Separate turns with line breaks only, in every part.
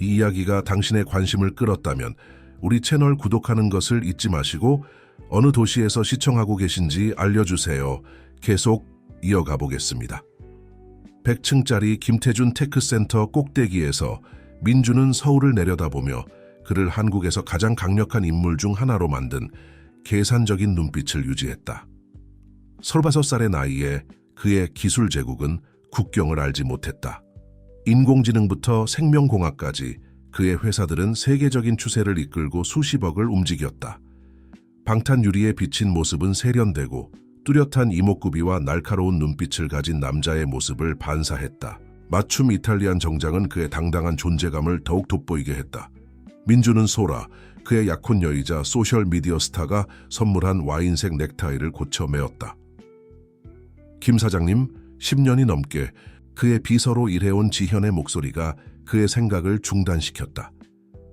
이 이야기가 당신의 관심을 끌었다면 우리 채널 구독하는 것을 잊지 마시고 어느 도시에서 시청하고 계신지 알려주세요. 계속 이어가 보겠습니다. 100층짜리 김태준 테크센터 꼭대기에서 민주는 서울을 내려다보며 그를 한국에서 가장 강력한 인물 중 하나로 만든 계산적인 눈빛을 유지했다. 35살의 나이에 그의 기술 제국은 국경을 알지 못했다. 인공지능부터 생명공학까지 그의 회사들은 세계적인 추세를 이끌고 수십억을 움직였다. 방탄유리에 비친 모습은 세련되고 뚜렷한 이목구비와 날카로운 눈빛을 가진 남자의 모습을 반사했다. 맞춤 이탈리안 정장은 그의 당당한 존재감을 더욱 돋보이게 했다. 민주는 소라, 그의 약혼녀이자 소셜미디어 스타가 선물한 와인색 넥타이를 고쳐 매었다. 김 사장님, 10년이 넘게 그의 비서로 일해온 지현의 목소리가 그의 생각을 중단시켰다.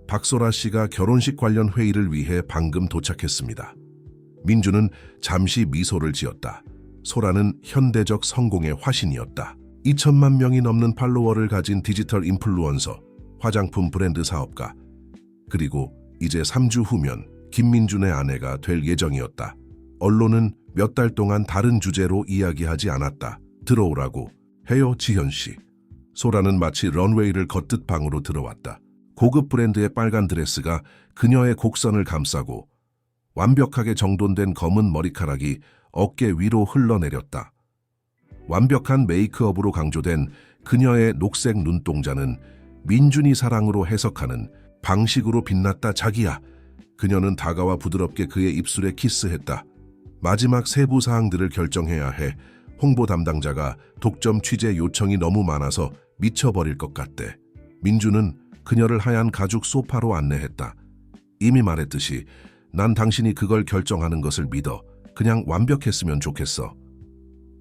박소라 씨가 결혼식 관련 회의를 위해 방금 도착했습니다. 민주는 잠시 미소를 지었다. 소라는 현대적 성공의 화신이었다. 2천만 명이 넘는 팔로워를 가진 디지털 인플루언서, 화장품 브랜드 사업가, 그리고 이제 3주 후면 김민준의 아내가 될 예정이었다. 언론은 몇 달 동안 다른 주제로 이야기하지 않았다. 들어오라고. 해요, 지현 씨. 소라는 마치 런웨이를 걷듯 방으로 들어왔다. 고급 브랜드의 빨간 드레스가 그녀의 곡선을 감싸고 완벽하게 정돈된 검은 머리카락이 어깨 위로 흘러내렸다. 완벽한 메이크업으로 강조된 그녀의 녹색 눈동자는 민준이 사랑으로 해석하는 방식으로 빛났다. 자기야. 그녀는 다가와 부드럽게 그의 입술에 키스했다. 마지막 세부 사항들을 결정해야 해. 홍보 담당자가 독점 취재 요청이 너무 많아서 미쳐버릴 것 같대. 민주는 그녀를 하얀 가죽 소파로 안내했다. 이미 말했듯이 난 당신이 그걸 결정하는 것을 믿어. 그냥 완벽했으면 좋겠어.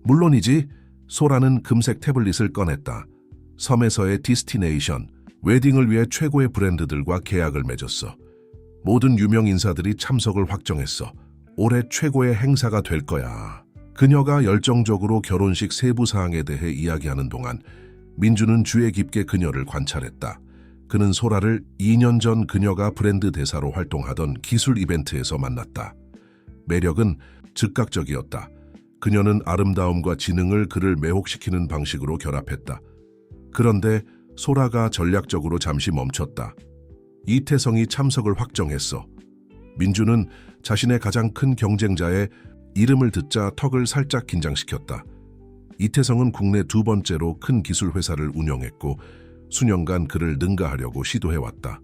물론이지. 소라는 금색 태블릿을 꺼냈다. 섬에서의 디스티네이션, 웨딩을 위해 최고의 브랜드들과 계약을 맺었어. 모든 유명 인사들이 참석을 확정했어. 올해 최고의 행사가 될 거야. 그녀가 열정적으로 결혼식 세부 사항에 대해 이야기하는 동안 민주는 주의 깊게 그녀를 관찰했다. 그는 소라를 2년 전 그녀가 브랜드 대사로 활동하던 기술 이벤트에서 만났다. 매력은 즉각적이었다. 그녀는 아름다움과 지능을 그를 매혹시키는 방식으로 결합했다. 그런데 소라가 전략적으로 잠시 멈췄다. 이태성이 참석을 확정했어. 민주는 자신의 가장 큰 경쟁자의 이름을 듣자 턱을 살짝 긴장시켰다. 이태성은 국내 두 번째로 큰 기술 회사를 운영했고 수년간 그를 능가하려고 시도해왔다.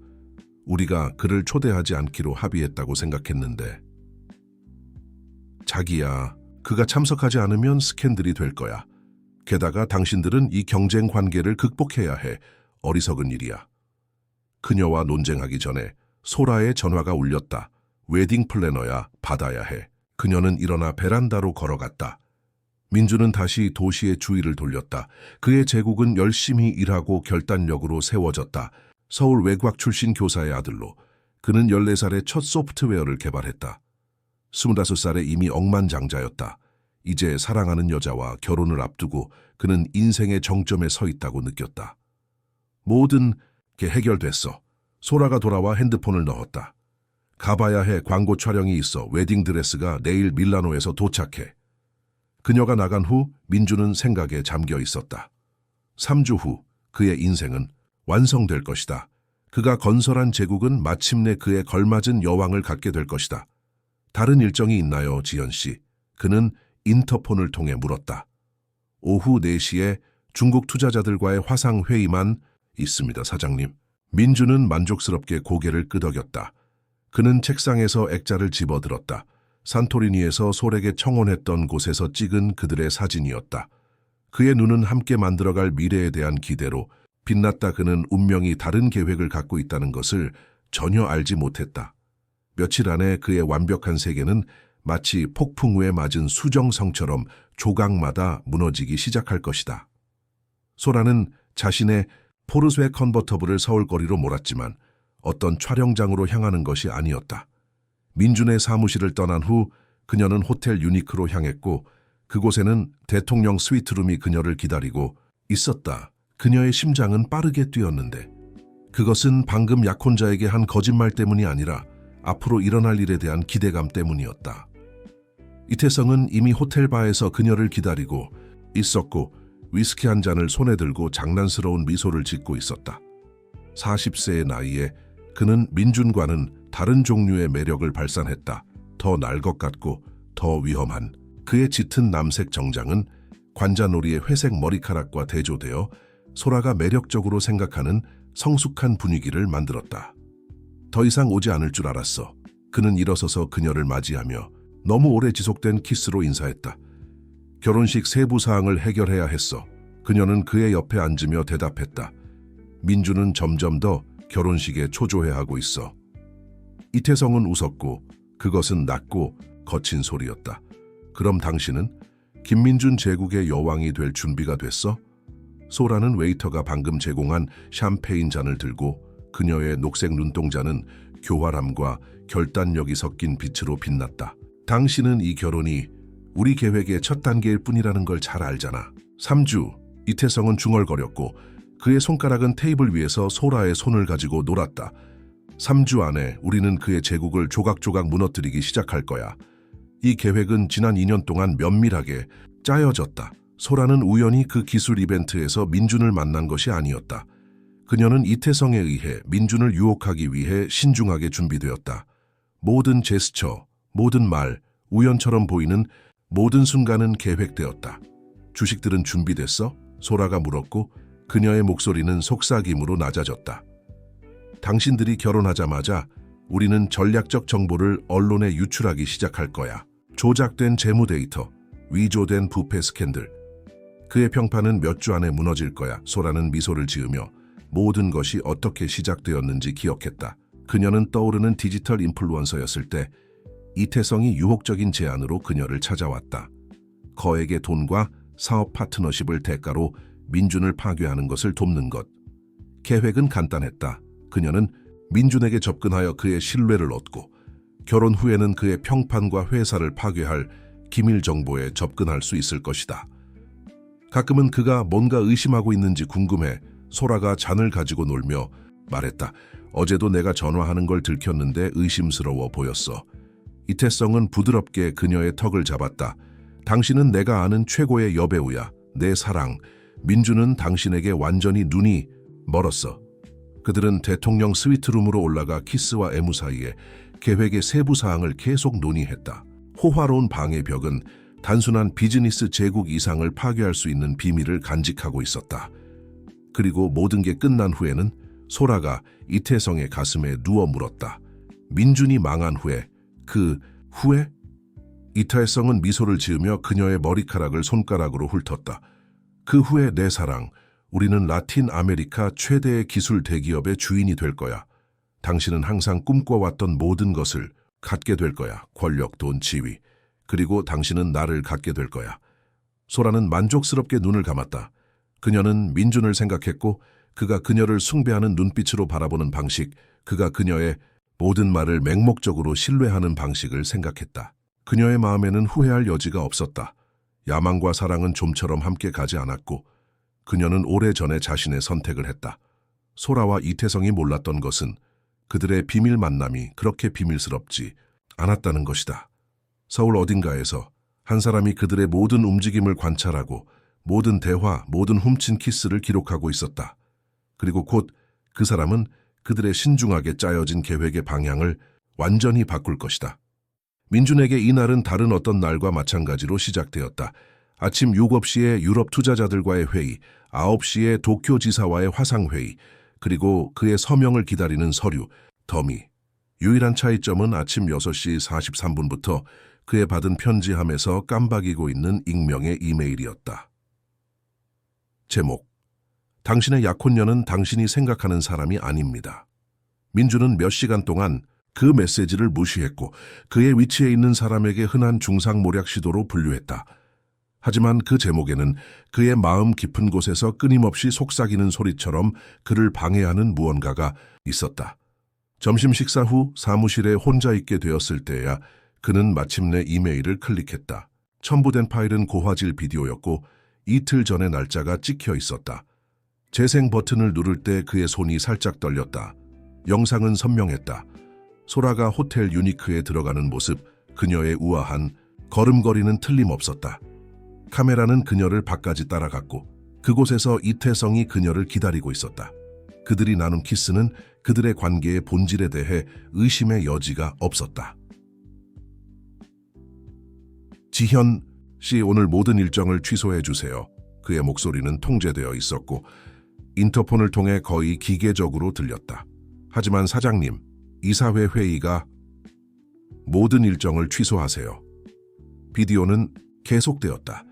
우리가 그를 초대하지 않기로 합의했다고 생각했는데. 자기야, 그가 참석하지 않으면 스캔들이 될 거야. 게다가 당신들은 이 경쟁 관계를 극복해야 해. 어리석은 일이야. 그녀와 논쟁하기 전에 소라의 전화가 울렸다. 웨딩 플래너야, 받아야 해. 그녀는 일어나 베란다로 걸어갔다. 민주는 다시 도시의 주의를 돌렸다. 그의 제국은 열심히 일하고 결단력으로 세워졌다. 서울 외곽 출신 교사의 아들로 그는 14살에 첫 소프트웨어를 개발했다. 25살에 이미 억만장자였다. 이제 사랑하는 여자와 결혼을 앞두고 그는 인생의 정점에 서 있다고 느꼈다. 모든 게 해결됐어. 소라가 돌아와 핸드폰을 넣었다. 가봐야 해. 광고 촬영이 있어. 웨딩드레스가 내일 밀라노에서 도착해. 그녀가 나간 후 민주는 생각에 잠겨 있었다. 3주 후 그의 인생은 완성될 것이다. 그가 건설한 제국은 마침내 그에 걸맞은 여왕을 갖게 될 것이다. 다른 일정이 있나요, 지연 씨? 그는 인터폰을 통해 물었다. 오후 4시에 중국 투자자들과의 화상회의만 있습니다, 사장님. 민주는 만족스럽게 고개를 끄덕였다. 그는 책상에서 액자를 집어들었다. 산토리니에서 솔에게 청혼했던 곳에서 찍은 그들의 사진이었다. 그의 눈은 함께 만들어갈 미래에 대한 기대로 빛났다. 그는 운명이 다른 계획을 갖고 있다는 것을 전혀 알지 못했다. 며칠 안에 그의 완벽한 세계는 마치 폭풍우에 맞은 수정성처럼 조각마다 무너지기 시작할 것이다. 소라는 자신의 포르쉐 컨버터블을 서울거리로 몰았지만 어떤 촬영장으로 향하는 것이 아니었다. 민준의 사무실을 떠난 후 그녀는 호텔 유니크로 향했고 그곳에는 대통령 스위트룸이 그녀를 기다리고 있었다. 그녀의 심장은 빠르게 뛰었는데 그것은 방금 약혼자에게 한 거짓말 때문이 아니라 앞으로 일어날 일에 대한 기대감 때문이었다. 이태성은 이미 호텔 바에서 그녀를 기다리고 있었고 위스키 한 잔을 손에 들고 장난스러운 미소를 짓고 있었다. 40세의 나이에 그는 민준과는 다른 종류의 매력을 발산했다. 더 날 것 같고 더 위험한 그의 짙은 남색 정장은 관자놀이의 회색 머리카락과 대조되어 소라가 매력적으로 생각하는 성숙한 분위기를 만들었다. 더 이상 오지 않을 줄 알았어. 그는 일어서서 그녀를 맞이하며 너무 오래 지속된 키스로 인사했다. 결혼식 세부 사항을 해결해야 했어. 그녀는 그의 옆에 앉으며 대답했다. 민주는 점점 더 결혼식에 초조해하고 있어. 이태성은 웃었고 그것은 낮고 거친 소리였다. 그럼 당신은 김민준 제국의 여왕이 될 준비가 됐어? 소라는 웨이터가 방금 제공한 샴페인 잔을 들고 그녀의 녹색 눈동자는 교활함과 결단력이 섞인 빛으로 빛났다. 당신은 이 결혼이 우리 계획의 첫 단계일 뿐이라는 걸 잘 알잖아. 3주, 이태성은 중얼거렸고 그의 손가락은 테이블 위에서 소라의 손을 가지고 놀았다. 3주 안에 우리는 그의 제국을 조각조각 무너뜨리기 시작할 거야. 이 계획은 지난 2년 동안 면밀하게 짜여졌다. 소라는 우연히 그 기술 이벤트에서 민준을 만난 것이 아니었다. 그녀는 이태성에 의해 민준을 유혹하기 위해 신중하게 준비되었다. 모든 제스처, 모든 말, 우연처럼 보이는 모든 순간은 계획되었다. 주식들은 준비됐어? 소라가 물었고 그녀의 목소리는 속삭임으로 낮아졌다. 당신들이 결혼하자마자 우리는 전략적 정보를 언론에 유출하기 시작할 거야. 조작된 재무 데이터, 위조된 부패 스캔들. 그의 평판은 몇 주 안에 무너질 거야. 소라는 미소를 지으며 모든 것이 어떻게 시작되었는지 기억했다. 그녀는 떠오르는 디지털 인플루언서였을 때 이태성이 유혹적인 제안으로 그녀를 찾아왔다. 거액의 돈과 사업 파트너십을 대가로 민준을 파괴하는 것을 돕는 것. 계획은 간단했다. 그녀는 민준에게 접근하여 그의 신뢰를 얻고 결혼 후에는 그의 평판과 회사를 파괴할 기밀 정보에 접근할 수 있을 것이다. 가끔은 그가 뭔가 의심하고 있는지 궁금해 소라가 잔을 가지고 놀며 말했다. 어제도 내가 전화하는 걸 들켰는데 의심스러워 보였어. 이태성은 부드럽게 그녀의 턱을 잡았다. 당신은 내가 아는 최고의 여배우야. 내 사랑. 민주는 당신에게 완전히 눈이 멀었어. 그들은 대통령 스위트룸으로 올라가 키스와 애무 사이에 계획의 세부 사항을 계속 논의했다. 호화로운 방의 벽은 단순한 비즈니스 제국 이상을 파괴할 수 있는 비밀을 간직하고 있었다. 그리고 모든 게 끝난 후에는 소라가 이태성의 가슴에 누워 물었다. 민준이 망한 후에, 그 후에? 이태성은 미소를 지으며 그녀의 머리카락을 손가락으로 훑었다. 그 후에 내 사랑, 우리는 라틴 아메리카 최대의 기술 대기업의 주인이 될 거야. 당신은 항상 꿈꿔왔던 모든 것을 갖게 될 거야. 권력, 돈, 지위. 그리고 당신은 나를 갖게 될 거야. 소라는 만족스럽게 눈을 감았다. 그녀는 민준을 생각했고 그가 그녀를 숭배하는 눈빛으로 바라보는 방식, 그가 그녀의 모든 말을 맹목적으로 신뢰하는 방식을 생각했다. 그녀의 마음에는 후회할 여지가 없었다. 야망과 사랑은 좀처럼 함께 가지 않았고 그녀는 오래전에 자신의 선택을 했다. 소라와 이태성이 몰랐던 것은 그들의 비밀 만남이 그렇게 비밀스럽지 않았다는 것이다. 서울 어딘가에서 한 사람이 그들의 모든 움직임을 관찰하고 모든 대화, 모든 훔친 키스를 기록하고 있었다. 그리고 곧 그 사람은 그들의 신중하게 짜여진 계획의 방향을 완전히 바꿀 것이다. 민준에게 이날은 다른 어떤 날과 마찬가지로 시작되었다. 아침 7시에 유럽 투자자들과의 회의, 9시에 도쿄 지사와의 화상회의, 그리고 그의 서명을 기다리는 서류, 더미. 유일한 차이점은 아침 6시 43분부터 그의 받은 편지함에서 깜박이고 있는 익명의 이메일이었다. 제목: 당신의 약혼녀는 당신이 생각하는 사람이 아닙니다. 민주는 몇 시간 동안 그 메시지를 무시했고 그의 위치에 있는 사람에게 흔한 중상모략 시도로 분류했다. 하지만 그 제목에는 그의 마음 깊은 곳에서 끊임없이 속삭이는 소리처럼 그를 방해하는 무언가가 있었다. 점심 식사 후 사무실에 혼자 있게 되었을 때야 그는 마침내 이메일을 클릭했다. 첨부된 파일은 고화질 비디오였고 이틀 전의 날짜가 찍혀 있었다. 재생 버튼을 누를 때 그의 손이 살짝 떨렸다. 영상은 선명했다. 소라가 호텔 유니크에 들어가는 모습, 그녀의 우아한 걸음걸이는 틀림없었다. 카메라는 그녀를 밖까지 따라갔고 그곳에서 이태성이 그녀를 기다리고 있었다. 그들이 나눈 키스는 그들의 관계의 본질에 대해 의심의 여지가 없었다. 지현 씨, 오늘 모든 일정을 취소해 주세요. 그의 목소리는 통제되어 있었고 인터폰을 통해 거의 기계적으로 들렸다. 하지만 사장님, 이사회 회의가 모든 일정을 취소하세요. 비디오는 계속되었다.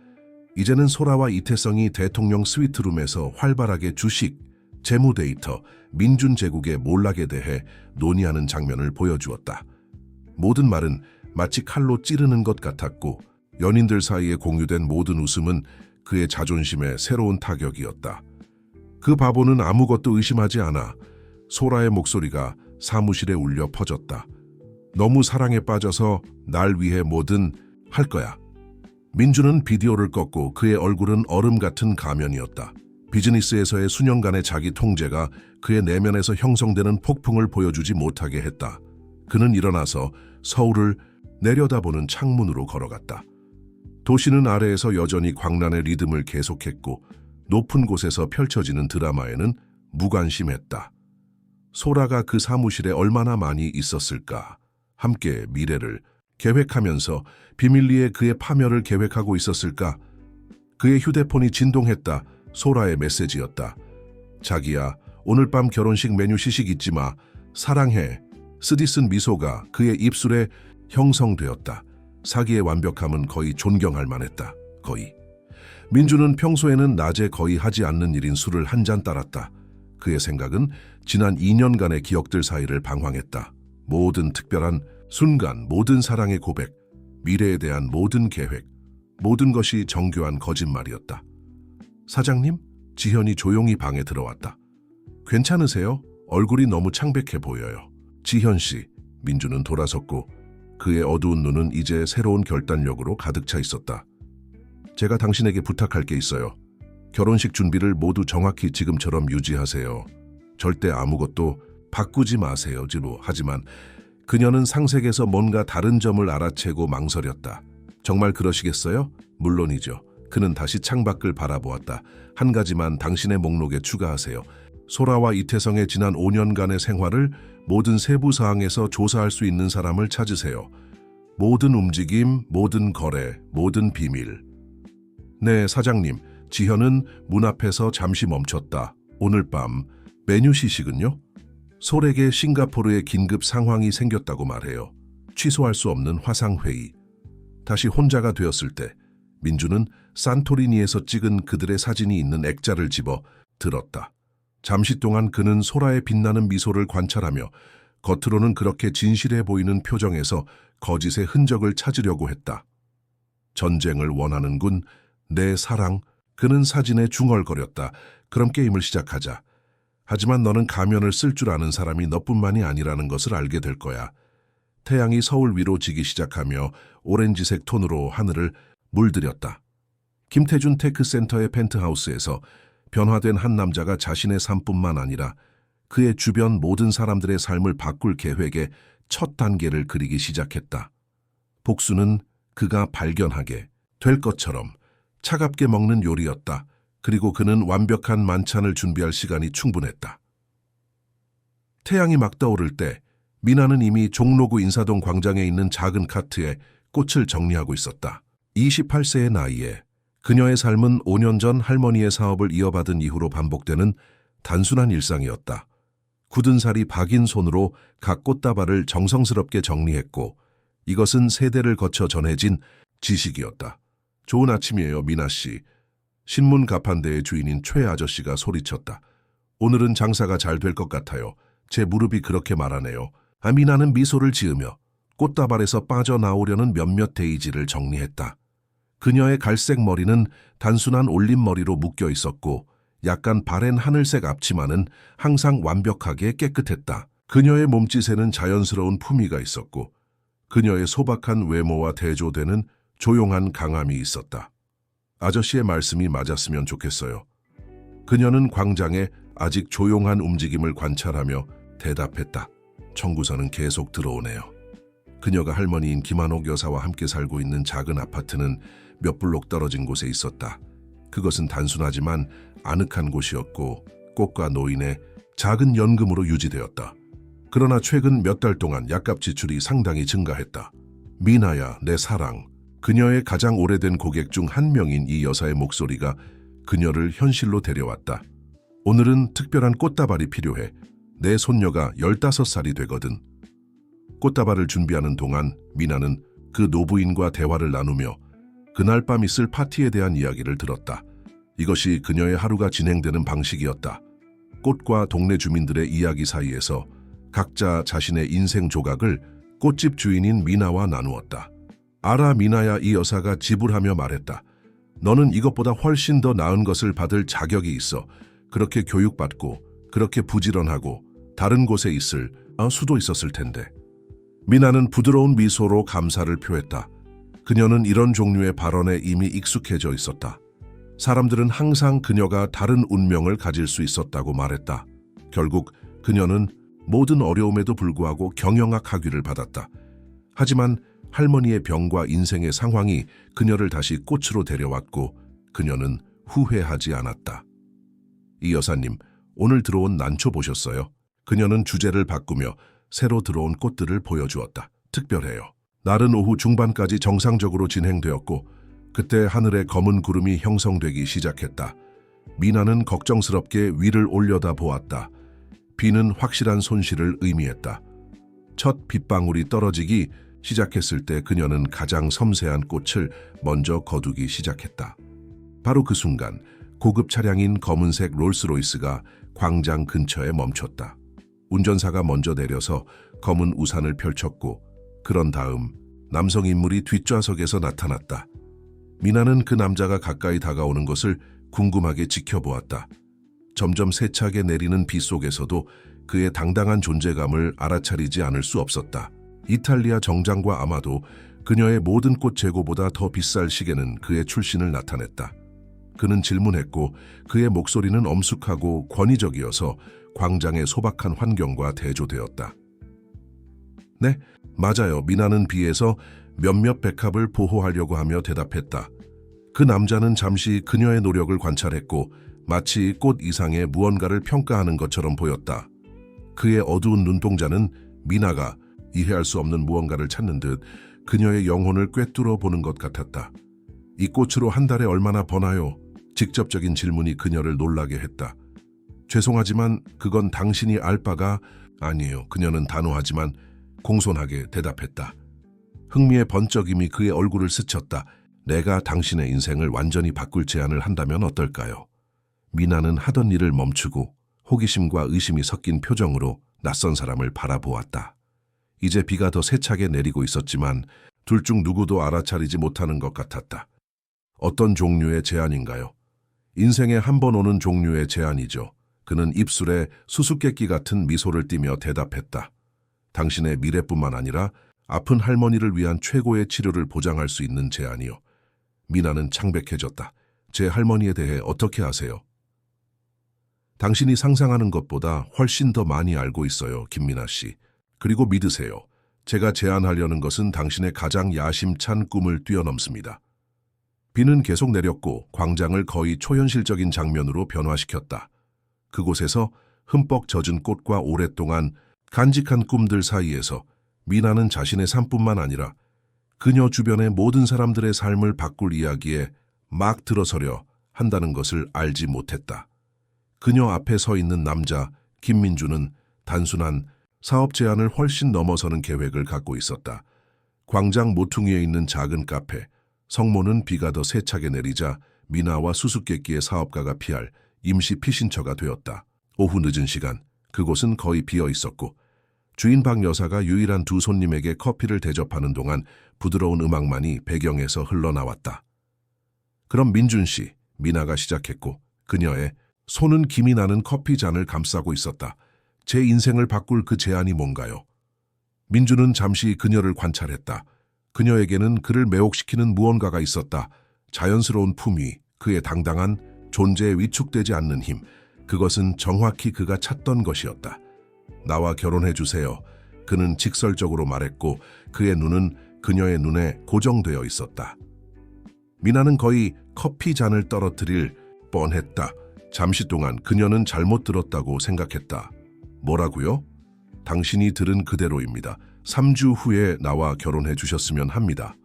이제는 소라와 이태성이 대통령 스위트룸에서 활발하게 주식, 재무 데이터, 민준 제국의 몰락에 대해 논의하는 장면을 보여주었다. 모든 말은 마치 칼로 찌르는 것 같았고 연인들 사이에 공유된 모든 웃음은 그의 자존심에 새로운 타격이었다. 그 바보는 아무것도 의심하지 않아. 소라의 목소리가 사무실에 울려 퍼졌다. 너무 사랑에 빠져서 날 위해 뭐든 할 거야. 민주는 비디오를 껐고 그의 얼굴은 얼음 같은 가면이었다. 비즈니스에서의 수년간의 자기 통제가 그의 내면에서 형성되는 폭풍을 보여주지 못하게 했다. 그는 일어나서 서울을 내려다보는 창문으로 걸어갔다. 도시는 아래에서 여전히 광란의 리듬을 계속했고 높은 곳에서 펼쳐지는 드라마에는 무관심했다. 소라가 그 사무실에 얼마나 많이 있었을까? 함께 미래를 계획하면서 비밀리에 그의 파멸을 계획하고 있었을까? 그의 휴대폰이 진동했다. 소라의 메시지였다. 자기야, 오늘 밤 결혼식 메뉴 시식 잊지 마. 사랑해. 쓰디쓴 미소가 그의 입술에 형성되었다. 사기의 완벽함은 거의 존경할 만했다. 거의. 민주는 평소에는 낮에 거의 하지 않는 일인 술을 한 잔 따랐다. 그의 생각은 지난 2년간의 기억들 사이를 방황했다. 모든 특별한 순간, 모든 사랑의 고백, 미래에 대한 모든 계획, 모든 것이 정교한 거짓말이었다. 사장님? 지현이 조용히 방에 들어왔다. 괜찮으세요? 얼굴이 너무 창백해 보여요. 지현 씨, 민주는 돌아섰고 그의 어두운 눈은 이제 새로운 결단력으로 가득 차 있었다. 제가 당신에게 부탁할 게 있어요. 결혼식 준비를 모두 정확히 지금처럼 유지하세요. 절대 아무것도 바꾸지 마세요. 하지만 그녀는 상색에서 뭔가 다른 점을 알아채고 망설였다. 정말 그러시겠어요? 물론이죠. 그는 다시 창밖을 바라보았다. 한 가지만 당신의 목록에 추가하세요. 소라와 이태성의 지난 5년간의 생활을 모든 세부 사항에서 조사할 수 있는 사람을 찾으세요. 모든 움직임, 모든 거래, 모든 비밀. 네, 사장님. 지현은 문 앞에서 잠시 멈췄다. 오늘 밤 메뉴 시식은요? 솔에게 싱가포르에 긴급 상황이 생겼다고 말해요. 취소할 수 없는 화상회의. 다시 혼자가 되었을 때 민주는 산토리니에서 찍은 그들의 사진이 있는 액자를 집어 들었다. 잠시 동안 그는 소라의 빛나는 미소를 관찰하며 겉으로는 그렇게 진실해 보이는 표정에서 거짓의 흔적을 찾으려고 했다. 전쟁을 원하는군, 내 사랑. 그는 사진에 중얼거렸다. 그럼 게임을 시작하자. 하지만 너는 가면을 쓸 줄 아는 사람이 너뿐만이 아니라는 것을 알게 될 거야. 태양이 서울 위로 지기 시작하며 오렌지색 톤으로 하늘을 물들였다. 김태준 테크센터의 펜트하우스에서 변화된 한 남자가 자신의 삶뿐만 아니라 그의 주변 모든 사람들의 삶을 바꿀 계획의 첫 단계를 그리기 시작했다. 복수는 그가 발견하게 될 것처럼 차갑게 먹는 요리였다. 그리고 그는 완벽한 만찬을 준비할 시간이 충분했다. 태양이 막 떠오를 때 미나는 이미 종로구 인사동 광장에 있는 작은 카트에 꽃을 정리하고 있었다. 28세의 나이에 그녀의 삶은 5년 전 할머니의 사업을 이어받은 이후로 반복되는 단순한 일상이었다. 굳은 살이 박인 손으로 각 꽃다발을 정성스럽게 정리했고 이것은 세대를 거쳐 전해진 지식이었다. 좋은 아침이에요, 미나 씨. 신문 가판대의 주인인 최 아저씨가 소리쳤다. 오늘은 장사가 잘 될 것 같아요. 제 무릎이 그렇게 말하네요. 미나는 미소를 지으며 꽃다발에서 빠져나오려는 몇몇 데이지를 정리했다. 그녀의 갈색 머리는 단순한 올림머리로 묶여 있었고 약간 바랜 하늘색 앞치마는 항상 완벽하게 깨끗했다. 그녀의 몸짓에는 자연스러운 품위가 있었고 그녀의 소박한 외모와 대조되는 조용한 강함이 있었다. 아저씨의 말씀이 맞았으면 좋겠어요. 그녀는 광장의 아직 조용한 움직임을 관찰하며 대답했다. 청구서는 계속 들어오네요. 그녀가 할머니인 김한옥 여사와 함께 살고 있는 작은 아파트는 몇 블록 떨어진 곳에 있었다. 그것은 단순하지만 아늑한 곳이었고 꽃과 노인의 작은 연금으로 유지되었다. 그러나 최근 몇 달 동안 약값 지출이 상당히 증가했다. 미나야, 내 사랑. 그녀의 가장 오래된 고객 중 한 명인 이 여사의 목소리가 그녀를 현실로 데려왔다. 오늘은 특별한 꽃다발이 필요해. 내 손녀가 15살이 되거든. 꽃다발을 준비하는 동안 미나는 그 노부인과 대화를 나누며 그날 밤 있을 파티에 대한 이야기를 들었다. 이것이 그녀의 하루가 진행되는 방식이었다. 꽃과 동네 주민들의 이야기 사이에서 각자 자신의 인생 조각을 꽃집 주인인 미나와 나누었다. 알아, 미나야, 이 여사가 지불하며 말했다. 너는 이것보다 훨씬 더 나은 것을 받을 자격이 있어. 그렇게 교육받고 그렇게 부지런하고 다른 곳에 있을 수도 있었을 텐데. 미나는 부드러운 미소로 감사를 표했다. 그녀는 이런 종류의 발언에 이미 익숙해져 있었다. 사람들은 항상 그녀가 다른 운명을 가질 수 있었다고 말했다. 결국 그녀는 모든 어려움에도 불구하고 경영학 학위를 받았다. 하지만 할머니의 병과 인생의 상황이 그녀를 다시 꽃으로 데려왔고 그녀는 후회하지 않았다. 이 여사님, 오늘 들어온 난초 보셨어요? 그녀는 주제를 바꾸며 새로 들어온 꽃들을 보여주었다. 특별해요. 날은 오후 중반까지 정상적으로 진행되었고 그때 하늘에 검은 구름이 형성되기 시작했다. 미나는 걱정스럽게 위를 올려다 보았다. 비는 확실한 손실을 의미했다. 첫 빗방울이 떨어지기 시작했을 때 그녀는 가장 섬세한 꽃을 먼저 거두기 시작했다. 바로 그 순간 고급 차량인 검은색 롤스로이스가 광장 근처에 멈췄다. 운전사가 먼저 내려서 검은 우산을 펼쳤고 그런 다음 남성 인물이 뒷좌석에서 나타났다. 미나는 그 남자가 가까이 다가오는 것을 궁금하게 지켜보았다. 점점 세차게 내리는 비 속에서도 그의 당당한 존재감을 알아차리지 않을 수 없었다. 이탈리아 정장과 아마도 그녀의 모든 꽃 재고보다 더 비쌀 시계는 그의 출신을 나타냈다. 그는 질문했고 그의 목소리는 엄숙하고 권위적이어서 광장의 소박한 환경과 대조되었다. 네, 맞아요. 미나는 비에서 몇몇 백합을 보호하려고 하며 대답했다. 그 남자는 잠시 그녀의 노력을 관찰했고 마치 꽃 이상의 무언가를 평가하는 것처럼 보였다. 그의 어두운 눈동자는 미나가 이해할 수 없는 무언가를 찾는 듯 그녀의 영혼을 꿰뚫어 보는 것 같았다. 이 꽃으로 한 달에 얼마나 버나요? 직접적인 질문이 그녀를 놀라게 했다. 죄송하지만 그건 당신이 알 바가 아니에요. 그녀는 단호하지만 공손하게 대답했다. 흥미의 번쩍임이 그의 얼굴을 스쳤다. 내가 당신의 인생을 완전히 바꿀 제안을 한다면 어떨까요? 미나는 하던 일을 멈추고 호기심과 의심이 섞인 표정으로 낯선 사람을 바라보았다. 이제 비가 더 세차게 내리고 있었지만 둘 중 누구도 알아차리지 못하는 것 같았다. 어떤 종류의 제안인가요? 인생에 한 번 오는 종류의 제안이죠. 그는 입술에 수수께끼 같은 미소를 띠며 대답했다. 당신의 미래뿐만 아니라 아픈 할머니를 위한 최고의 치료를 보장할 수 있는 제안이요. 미나는 창백해졌다. 제 할머니에 대해 어떻게 아세요? 당신이 상상하는 것보다 훨씬 더 많이 알고 있어요, 김미나 씨. 그리고 믿으세요. 제가 제안하려는 것은 당신의 가장 야심찬 꿈을 뛰어넘습니다. 비는 계속 내렸고 광장을 거의 초현실적인 장면으로 변화시켰다. 그곳에서 흠뻑 젖은 꽃과 오랫동안 간직한 꿈들 사이에서 미나는 자신의 삶뿐만 아니라 그녀 주변의 모든 사람들의 삶을 바꿀 이야기에 막 들어서려 한다는 것을 알지 못했다. 그녀 앞에 서 있는 남자 김민주는 단순한 사업 제안을 훨씬 넘어서는 계획을 갖고 있었다. 광장 모퉁이에 있는 작은 카페, 성모는 비가 더 세차게 내리자 미나와 수수께끼의 사업가가 피할 임시 피신처가 되었다. 오후 늦은 시간, 그곳은 거의 비어 있었고 주인 박 여사가 유일한 두 손님에게 커피를 대접하는 동안 부드러운 음악만이 배경에서 흘러나왔다. 그럼 민준 씨, 미나가 시작했고 그녀의 손은 김이 나는 커피 잔을 감싸고 있었다. 제 인생을 바꿀 그 제안이 뭔가요? 민준은 잠시 그녀를 관찰했다. 그녀에게는 그를 매혹시키는 무언가가 있었다. 자연스러운 품위, 그의 당당한 존재에 위축되지 않는 힘, 그것은 정확히 그가 찾던 것이었다. 나와 결혼해 주세요. 그는 직설적으로 말했고 그의 눈은 그녀의 눈에 고정되어 있었다. 미나는 거의 커피 잔을 떨어뜨릴 뻔했다. 잠시 동안 그녀는 잘못 들었다고 생각했다. 뭐라고요? 당신이 들은 그대로입니다. 3주 후에 나와 결혼해 주셨으면 합니다.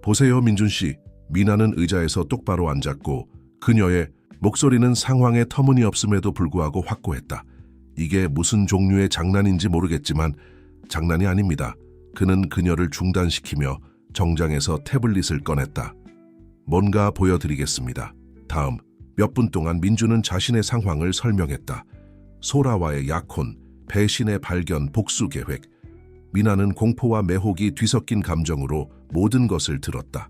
보세요, 민준 씨. 미나는 의자에서 똑바로 앉았고 그녀의 목소리는 상황의 터무니없음에도 불구하고 확고했다. 이게 무슨 종류의 장난인지 모르겠지만 장난이 아닙니다. 그는 그녀를 중단시키며 정장에서 태블릿을 꺼냈다. 뭔가 보여드리겠습니다. 다음 몇 분 동안 민주는 자신의 상황을 설명했다. 소라와의 약혼, 배신의 발견, 복수 계획. 미나는 공포와 매혹이 뒤섞인 감정으로 모든 것을 들었다.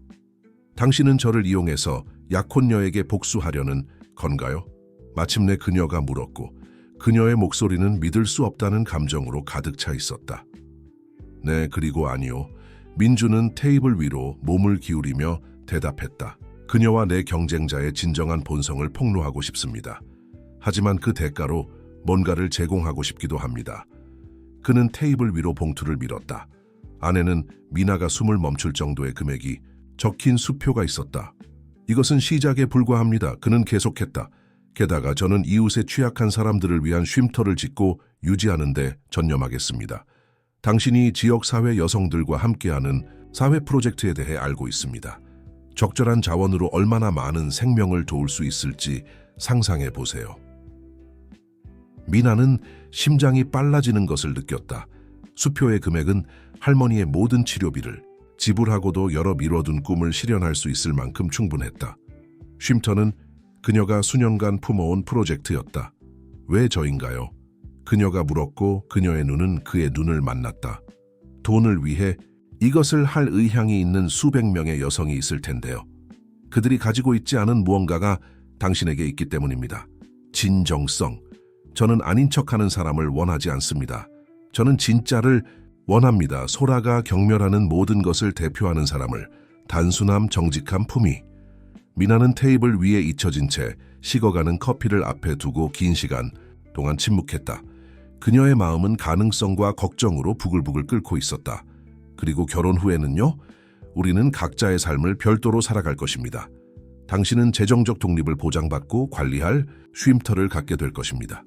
당신은 저를 이용해서 약혼녀에게 복수하려는 건가요? 마침내 그녀가 물었고 그녀의 목소리는 믿을 수 없다는 감정으로 가득 차 있었다. 네, 그리고 아니요. 민주는 테이블 위로 몸을 기울이며 대답했다. 그녀와 내 경쟁자의 진정한 본성을 폭로하고 싶습니다. 하지만 그 대가로 뭔가를 제공하고 싶기도 합니다. 그는 테이블 위로 봉투를 밀었다. 안에는 미나가 숨을 멈출 정도의 금액이 적힌 수표가 있었다. 이것은 시작에 불과합니다. 그는 계속했다. 게다가 저는 이웃의 취약한 사람들을 위한 쉼터를 짓고 유지하는 데 전념하겠습니다. 당신이 지역사회 여성들과 함께하는 사회 프로젝트에 대해 알고 있습니다. 적절한 자원으로 얼마나 많은 생명을 도울 수 있을지 상상해 보세요. 미나는 심장이 빨라지는 것을 느꼈다. 수표의 금액은 할머니의 모든 치료비를 지불하고도 여러 미뤄둔 꿈을 실현할 수 있을 만큼 충분했다. 쉼터는 그녀가 수년간 품어온 프로젝트였다. 왜 저인가요? 그녀가 물었고 그녀의 눈은 그의 눈을 만났다. 돈을 위해 이것을 할 의향이 있는 수백 명의 여성이 있을 텐데요. 그들이 가지고 있지 않은 무언가가 당신에게 있기 때문입니다. 진정성. 저는 아닌 척하는 사람을 원하지 않습니다. 저는 진짜를 원합니다. 소라가 경멸하는 모든 것을 대표하는 사람을. 단순함, 정직함, 품위. 미나는 테이블 위에 잊혀진 채 식어가는 커피를 앞에 두고 긴 시간 동안 침묵했다. 그녀의 마음은 가능성과 걱정으로 부글부글 끓고 있었다. 그리고 결혼 후에는요? 우리는 각자의 삶을 별도로 살아갈 것입니다. 당신은 재정적 독립을 보장받고 관리할 쉼터를 갖게 될 것입니다.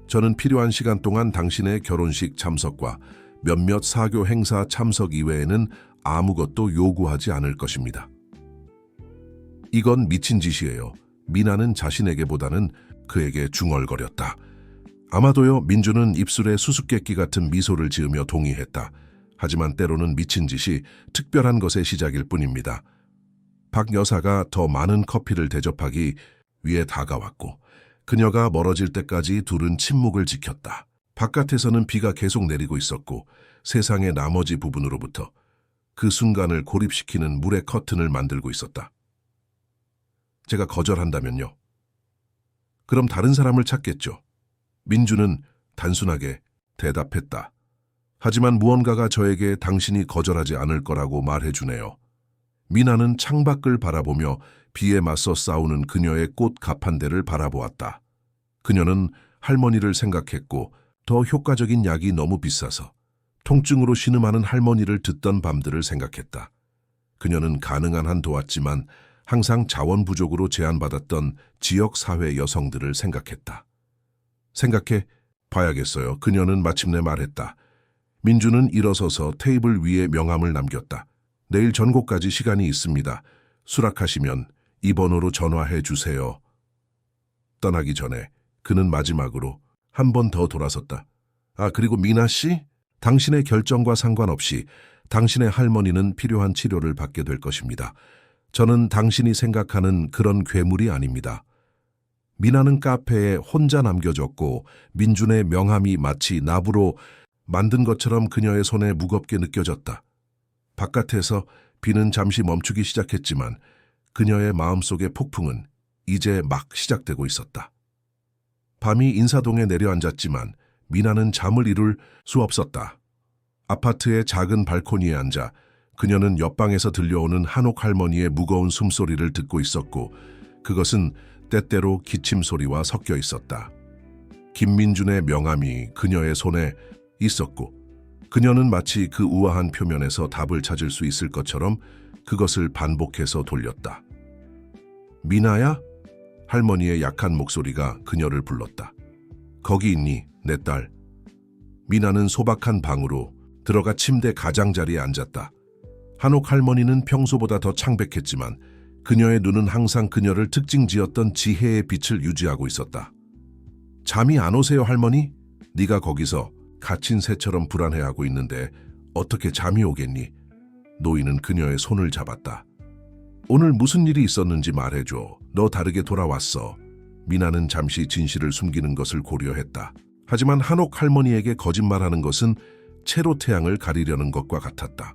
저는 필요한 시간 동안 당신의 결혼식 참석과 몇몇 사교 행사 참석 이외에는 아무것도 요구하지 않을 것입니다. 이건 미친 짓이에요. 미나는 자신에게보다는 그에게 중얼거렸다. 아마도요. 민주는 입술에 수수께끼 같은 미소를 지으며 동의했다. 하지만 때로는 미친 짓이 특별한 것의 시작일 뿐입니다. 박 여사가 더 많은 커피를 대접하기 위해 다가왔고 그녀가 멀어질 때까지 둘은 침묵을 지켰다. 바깥에서는 비가 계속 내리고 있었고 세상의 나머지 부분으로부터 그 순간을 고립시키는 물의 커튼을 만들고 있었다. 제가 거절한다면요? 그럼 다른 사람을 찾겠죠. 민주는 단순하게 대답했다. 하지만 무언가가 저에게 당신이 거절하지 않을 거라고 말해주네요. 미나는 창밖을 바라보며 비에 맞서 싸우는 그녀의 꽃 가판대를 바라보았다. 그녀는 할머니를 생각했고 더 효과적인 약이 너무 비싸서 통증으로 신음하는 할머니를 듣던 밤들을 생각했다. 그녀는 가능한 한 도왔지만 항상 자원 부족으로 제한받았던 지역사회 여성들을 생각했다. 생각해 봐야겠어요. 그녀는 마침내 말했다. 민주는 일어서서 테이블 위에 명함을 남겼다. 내일 전곡까지 시간이 있습니다. 수락하시면 이 번호로 전화해 주세요. 떠나기 전에 그는 마지막으로 한 번 더 돌아섰다. 아, 그리고 미나 씨? 당신의 결정과 상관없이 당신의 할머니는 필요한 치료를 받게 될 것입니다. 저는 당신이 생각하는 그런 괴물이 아닙니다. 미나는 카페에 혼자 남겨졌고 민준의 명함이 마치 나부로 만든 것처럼 그녀의 손에 무겁게 느껴졌다. 바깥에서 비는 잠시 멈추기 시작했지만 그녀의 마음속의 폭풍은 이제 막 시작되고 있었다. 밤이 인사동에 내려앉았지만 미나는 잠을 이룰 수 없었다. 아파트의 작은 발코니에 앉아 그녀는 옆방에서 들려오는 한옥 할머니의 무거운 숨소리를 듣고 있었고 그것은 때때로 기침 소리와 섞여 있었다. 김민준의 명함이 그녀의 손에 있었고 그녀는 마치 그 우아한 표면에서 답을 찾을 수 있을 것처럼 그것을 반복해서 돌렸다. 미나야? 할머니의 약한 목소리가 그녀를 불렀다. 거기 있니, 내 딸? 미나는 소박한 방으로 들어가 침대 가장자리에 앉았다. 한옥 할머니는 평소보다 더 창백했지만 그녀의 눈은 항상 그녀를 특징지었던 지혜의 빛을 유지하고 있었다. 잠이 안 오세요, 할머니? 네가 거기서 갇힌 새처럼 불안해하고 있는데 어떻게 잠이 오겠니? 노인은 그녀의 손을 잡았다. 오늘 무슨 일이 있었는지 말해줘. 너 다르게 돌아왔어. 미나는 잠시 진실을 숨기는 것을 고려했다. 하지만 한옥 할머니에게 거짓말하는 것은 채로 태양을 가리려는 것과 같았다.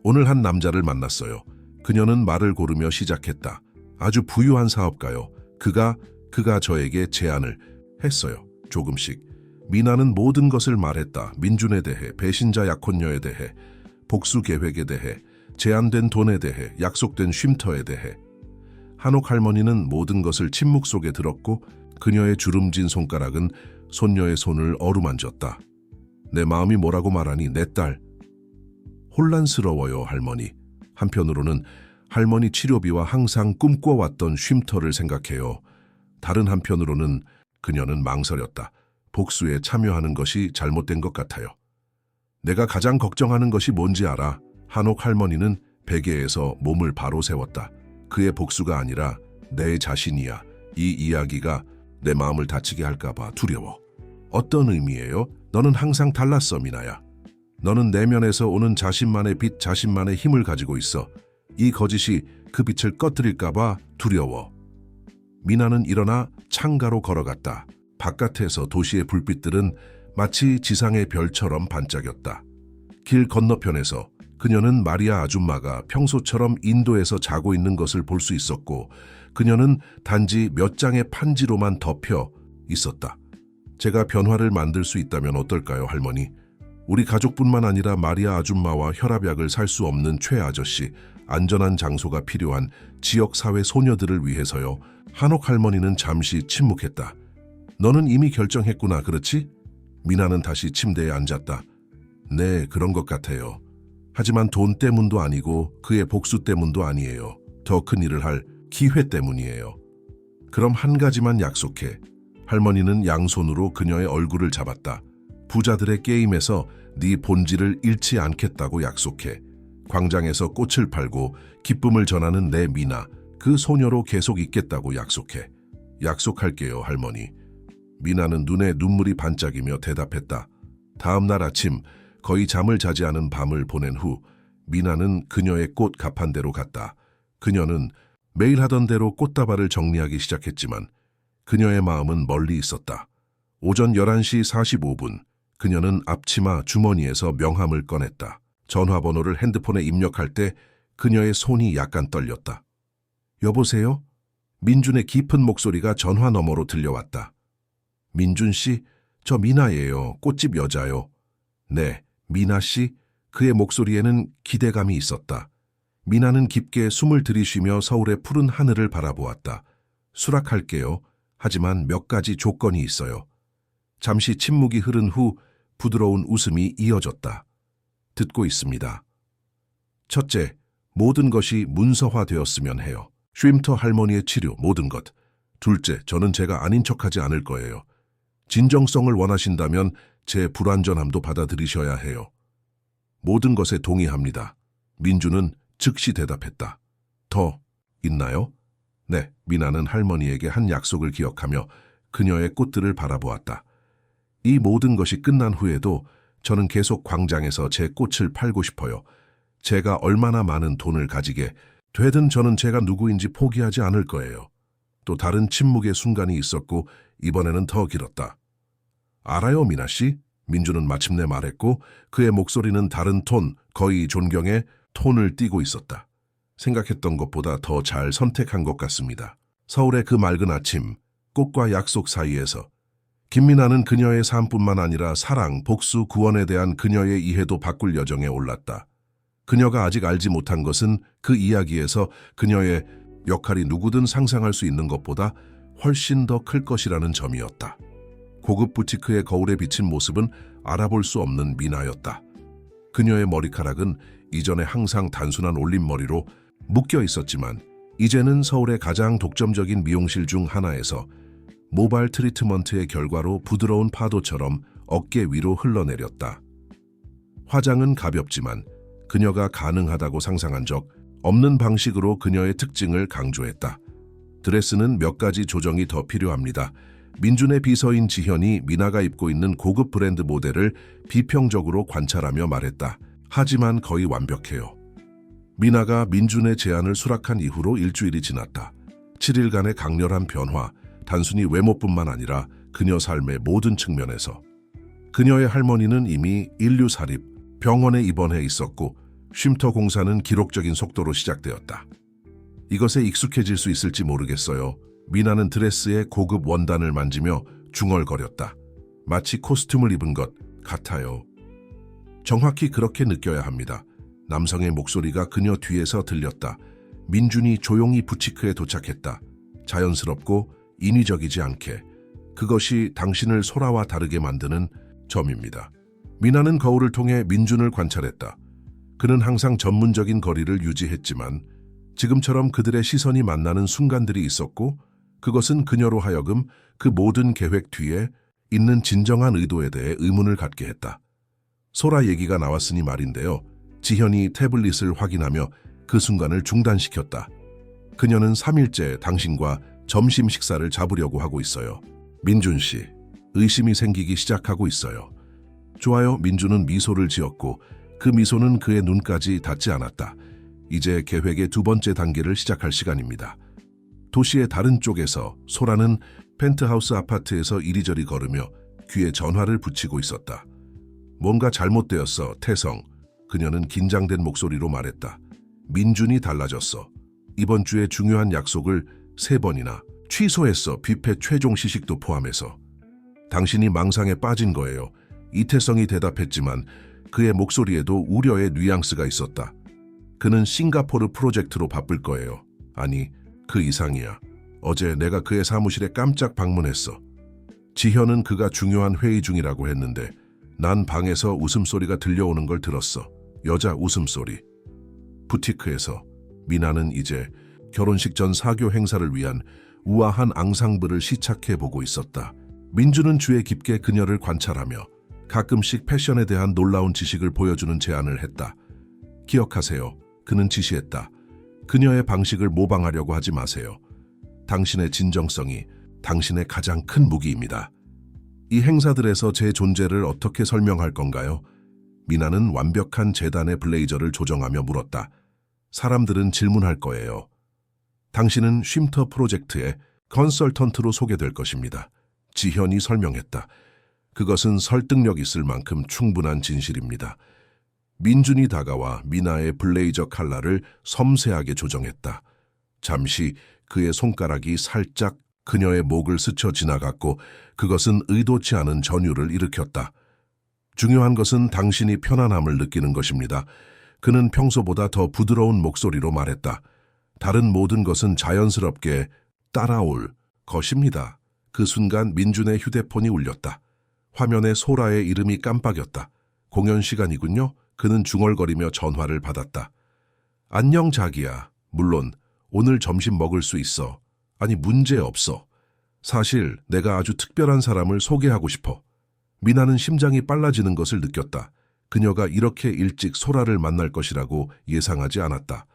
오늘 한 남자를 만났어요. 그녀는 말을 고르며 시작했다. 아주 부유한 사업가요. 그가 저에게 제안을 했어요. 조금씩. 미나는 모든 것을 말했다. 민준에 대해, 배신자 약혼녀에 대해, 복수 계획에 대해, 제한된 돈에 대해, 약속된 쉼터에 대해. 한옥 할머니는 모든 것을 침묵 속에 들었고 그녀의 주름진 손가락은 손녀의 손을 어루만졌다. 내 마음이 뭐라고 말하니, 내 딸. 혼란스러워요, 할머니. 한편으로는 할머니 치료비와 항상 꿈꿔왔던 쉼터를 생각해요. 다른 한편으로는 그녀는 망설였다. 복수에 참여하는 것이 잘못된 것 같아요. 내가 가장 걱정하는 것이 뭔지 알아? 한옥 할머니는 베개에서 몸을 바로 세웠다. 그의 복수가 아니라 내 자신이야. 이 이야기가 내 마음을 다치게 할까봐 두려워. 어떤 의미예요? 너는 항상 달랐어, 미나야. 너는 내면에서 오는 자신만의 빛, 자신만의 힘을 가지고 있어. 이 거짓이 그 빛을 꺼뜨릴까봐 두려워. 미나는 일어나 창가로 걸어갔다. 바깥에서 도시의 불빛들은 마치 지상의 별처럼 반짝였다. 길 건너편에서 그녀는 마리아 아줌마가 평소처럼 인도에서 자고 있는 것을 볼 수 있었고 그녀는 단지 몇 장의 판지로만 덮여 있었다. 제가 변화를 만들 수 있다면 어떨까요, 할머니? 우리 가족뿐만 아니라 마리아 아줌마와 혈압약을 살 수 없는 최 아저씨, 안전한 장소가 필요한 지역사회 소녀들을 위해서요. 한옥 할머니는 잠시 침묵했다. 너는 이미 결정했구나, 그렇지? 미나는 다시 침대에 앉았다. 네, 그런 것 같아요. 하지만 돈 때문도 아니고 그의 복수 때문도 아니에요. 더 큰 일을 할 기회 때문이에요. 그럼 한 가지만 약속해. 할머니는 양손으로 그녀의 얼굴을 잡았다. 부자들의 게임에서 네 본질을 잃지 않겠다고 약속해. 광장에서 꽃을 팔고 기쁨을 전하는 내 미나, 그 소녀로 계속 있겠다고 약속해. 약속할게요, 할머니. 미나는 눈에 눈물이 반짝이며 대답했다. 다음 날 아침 거의 잠을 자지 않은 밤을 보낸 후 미나는 그녀의 꽃 가판대로 갔다. 그녀는 매일 하던 대로 꽃다발을 정리하기 시작했지만 그녀의 마음은 멀리 있었다. 오전 11시 45분 그녀는 앞치마 주머니에서 명함을 꺼냈다. 전화번호를 핸드폰에 입력할 때 그녀의 손이 약간 떨렸다. 여보세요? 민준의 깊은 목소리가 전화 너머로 들려왔다. 민준 씨, 저 미나예요. 꽃집 여자요. 네, 미나 씨. 그의 목소리에는 기대감이 있었다. 미나는 깊게 숨을 들이쉬며 서울의 푸른 하늘을 바라보았다. 수락할게요. 하지만 몇 가지 조건이 있어요. 잠시 침묵이 흐른 후 부드러운 웃음이 이어졌다. 듣고 있습니다. 첫째, 모든 것이 문서화되었으면 해요. 쉼터 할머니의 치료, 모든 것. 둘째, 저는 제가 아닌 척하지 않을 거예요. 진정성을 원하신다면 제 불완전함도 받아들이셔야 해요. 모든 것에 동의합니다. 민주는 즉시 대답했다. 더 있나요? 네, 미나는 할머니에게 한 약속을 기억하며 그녀의 꽃들을 바라보았다. 이 모든 것이 끝난 후에도 저는 계속 광장에서 제 꽃을 팔고 싶어요. 제가 얼마나 많은 돈을 가지게 되든 저는 제가 누구인지 포기하지 않을 거예요. 또 다른 침묵의 순간이 있었고 이번에는 더 길었다. 알아요, 미나 씨? 민주는 마침내 말했고 그의 목소리는 다른 톤, 거의 존경의 톤을 띠고 있었다. 생각했던 것보다 더 잘 선택한 것 같습니다. 서울의 그 맑은 아침, 꽃과 약속 사이에서 김미나는 그녀의 삶뿐만 아니라 사랑, 복수, 구원에 대한 그녀의 이해도 바꿀 여정에 올랐다. 그녀가 아직 알지 못한 것은 그 이야기에서 그녀의 역할이 누구든 상상할 수 있는 것보다 훨씬 더 클 것이라는 점이었다. 고급 부티크의 거울에 비친 모습은 알아볼 수 없는 미나였다. 그녀의 머리카락은 이전에 항상 단순한 올림머리로 묶여 있었지만 이제는 서울의 가장 독점적인 미용실 중 하나에서 모발 트리트먼트의 결과로 부드러운 파도처럼 어깨 위로 흘러내렸다. 화장은 가볍지만 그녀가 가능하다고 상상한 적 없는 방식으로 그녀의 특징을 강조했다. 드레스는 몇 가지 조정이 더 필요합니다. 민준의 비서인 지현이 미나가 입고 있는 고급 브랜드 모델을 비평적으로 관찰하며 말했다. 하지만 거의 완벽해요. 미나가 민준의 제안을 수락한 이후로 일주일이 지났다. 7일간의 강렬한 변화, 단순히 외모뿐만 아니라 그녀 삶의 모든 측면에서. 그녀의 할머니는 이미 인류사립, 병원에 입원해 있었고 쉼터 공사는 기록적인 속도로 시작되었다. 이것에 익숙해질 수 있을지 모르겠어요. 미나는 드레스의 고급 원단을 만지며 중얼거렸다. 마치 코스튬을 입은 것 같아요. 정확히 그렇게 느껴야 합니다. 남성의 목소리가 그녀 뒤에서 들렸다. 민준이 조용히 부티크에 도착했다. 자연스럽고 인위적이지 않게. 그것이 당신을 소라와 다르게 만드는 점입니다. 미나는 거울을 통해 민준을 관찰했다. 그는 항상 전문적인 거리를 유지했지만 지금처럼 그들의 시선이 만나는 순간들이 있었고 그것은 그녀로 하여금 그 모든 계획 뒤에 있는 진정한 의도에 대해 의문을 갖게 했다. 소라 얘기가 나왔으니 말인데요. 지현이 태블릿을 확인하며 그 순간을 중단시켰다. 그녀는 3일째 당신과 점심 식사를 잡으려고 하고 있어요. 민준 씨, 의심이 생기기 시작하고 있어요. 좋아요. 민준은 미소를 지었고 그 미소는 그의 눈까지 닿지 않았다. 이제 계획의 두 번째 단계를 시작할 시간입니다. 도시의 다른 쪽에서 소라는 펜트하우스 아파트에서 이리저리 걸으며 귀에 전화를 붙이고 있었다. 뭔가 잘못되었어, 태성. 그녀는 긴장된 목소리로 말했다. 민준이 달라졌어. 이번 주에 중요한 약속을 3번이나 취소했어. 뷔페 최종 시식도 포함해서. 당신이 망상에 빠진 거예요. 이태성이 대답했지만 그의 목소리에도 우려의 뉘앙스가 있었다. 그는 싱가포르 프로젝트로 바쁠 거예요. 아니, 그 이상이야. 어제 내가 그의 사무실에 깜짝 방문했어. 지현은 그가 중요한 회의 중이라고 했는데 난 방에서 웃음소리가 들려오는 걸 들었어. 여자 웃음소리. 부티크에서. 미나는 이제 결혼식 전 사교 행사를 위한 우아한 앙상블을 시착해보고 있었다. 민준은 주에 깊게 그녀를 관찰하며 가끔씩 패션에 대한 놀라운 지식을 보여주는 제안을 했다. 기억하세요. 그는 지시했다. 그녀의 방식을 모방하려고 하지 마세요. 당신의 진정성이 당신의 가장 큰 무기입니다. 이 행사들에서 제 존재를 어떻게 설명할 건가요? 미나는 완벽한 재단의 블레이저를 조정하며 물었다. 사람들은 질문할 거예요. 당신은 쉼터 프로젝트의 컨설턴트로 소개될 것입니다. 지현이 설명했다. 그것은 설득력 있을 만큼 충분한 진실입니다. 민준이 다가와 미나의 블레이저 컬러를 섬세하게 조정했다. 잠시 그의 손가락이 살짝 그녀의 목을 스쳐 지나갔고 그것은 의도치 않은 전율을 일으켰다. 중요한 것은 당신이 편안함을 느끼는 것입니다. 그는 평소보다 더 부드러운 목소리로 말했다. 다른 모든 것은 자연스럽게 따라올 것입니다. 그 순간 민준의 휴대폰이 울렸다. 화면에 소라의 이름이 깜빡였다. 공연 시간이군요. 그는 중얼거리며 전화를 받았다. 안녕 자기야. 물론 오늘 점심 먹을 수 있어. 아니 문제 없어. 사실 내가 아주 특별한 사람을 소개하고 싶어. 미나는 심장이 빨라지는 것을 느꼈다. 그녀가 이렇게 일찍 소라를 만날 것이라고 예상하지 않았다.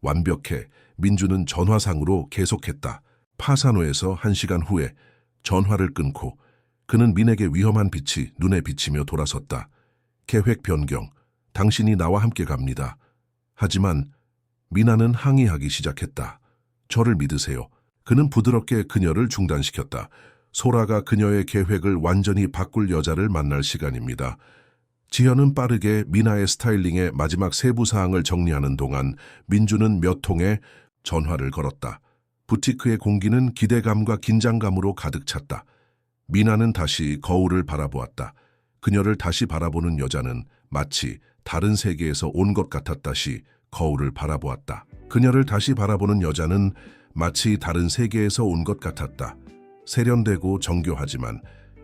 완벽해. 민준은 전화상으로 계속했다. 파사노에서 1시간 후에 전화를 끊고 그는 민에게 위험한 빛이 눈에 비치며 돌아섰다. 계획 변경. 당신이 나와 함께 갑니다. 하지만 미나는 항의하기 시작했다. 저를 믿으세요. 그는 부드럽게 그녀를 중단시켰다. 소라가 그녀의 계획을 완전히 바꿀 여자를 만날 시간입니다. 지현은 빠르게 미나의 스타일링의 마지막 세부 사항을 정리하는 동안 민주는 몇 통의 전화를 걸었다. 부티크의 공기는 기대감과 긴장감으로 가득 찼다. 미나는 다시 거울을 바라보았다. 그녀를 다시 바라보는 여자는 마치 다른 세계에서 온 것 같았다시 거울을 바라보았다. 그녀를 다시 바라보는 여자는 마치 다른 세계에서 온 것 같았다. 세련되고 정교하지만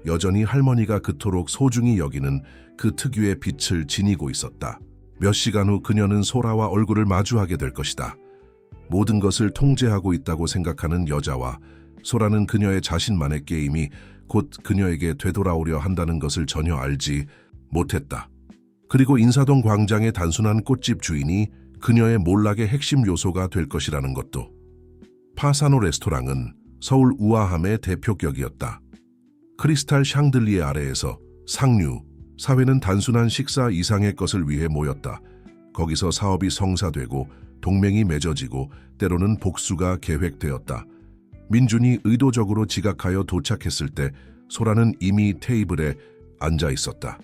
여전히 할머니가 그토록 소중히 여기는 그 특유의 빛을 지니고 있었다. 몇 시간 후 그녀는 소라와 얼굴을 마주하게 될 것이다. 모든 것을 통제하고 있다고 생각하는 여자와 소라는 그녀의 자신만의 게임이 곧 그녀에게 되돌아오려 한다는 것을 전혀 알지 못했다. 그리고 인사동 광장의 단순한 꽃집 주인이 그녀의 몰락의 핵심 요소가 될 것이라는 것도. 파사노 레스토랑은 서울 우아함의 대표격이었다. 크리스탈 샹들리에 아래에서 상류, 사회는 단순한 식사 이상의 것을 위해 모였다. 거기서 사업이 성사되고 동맹이 맺어지고 때로는 복수가 계획되었다. 민준이 의도적으로 지각하여 도착했을 때 소라는 이미 테이블에 앉아 있었다.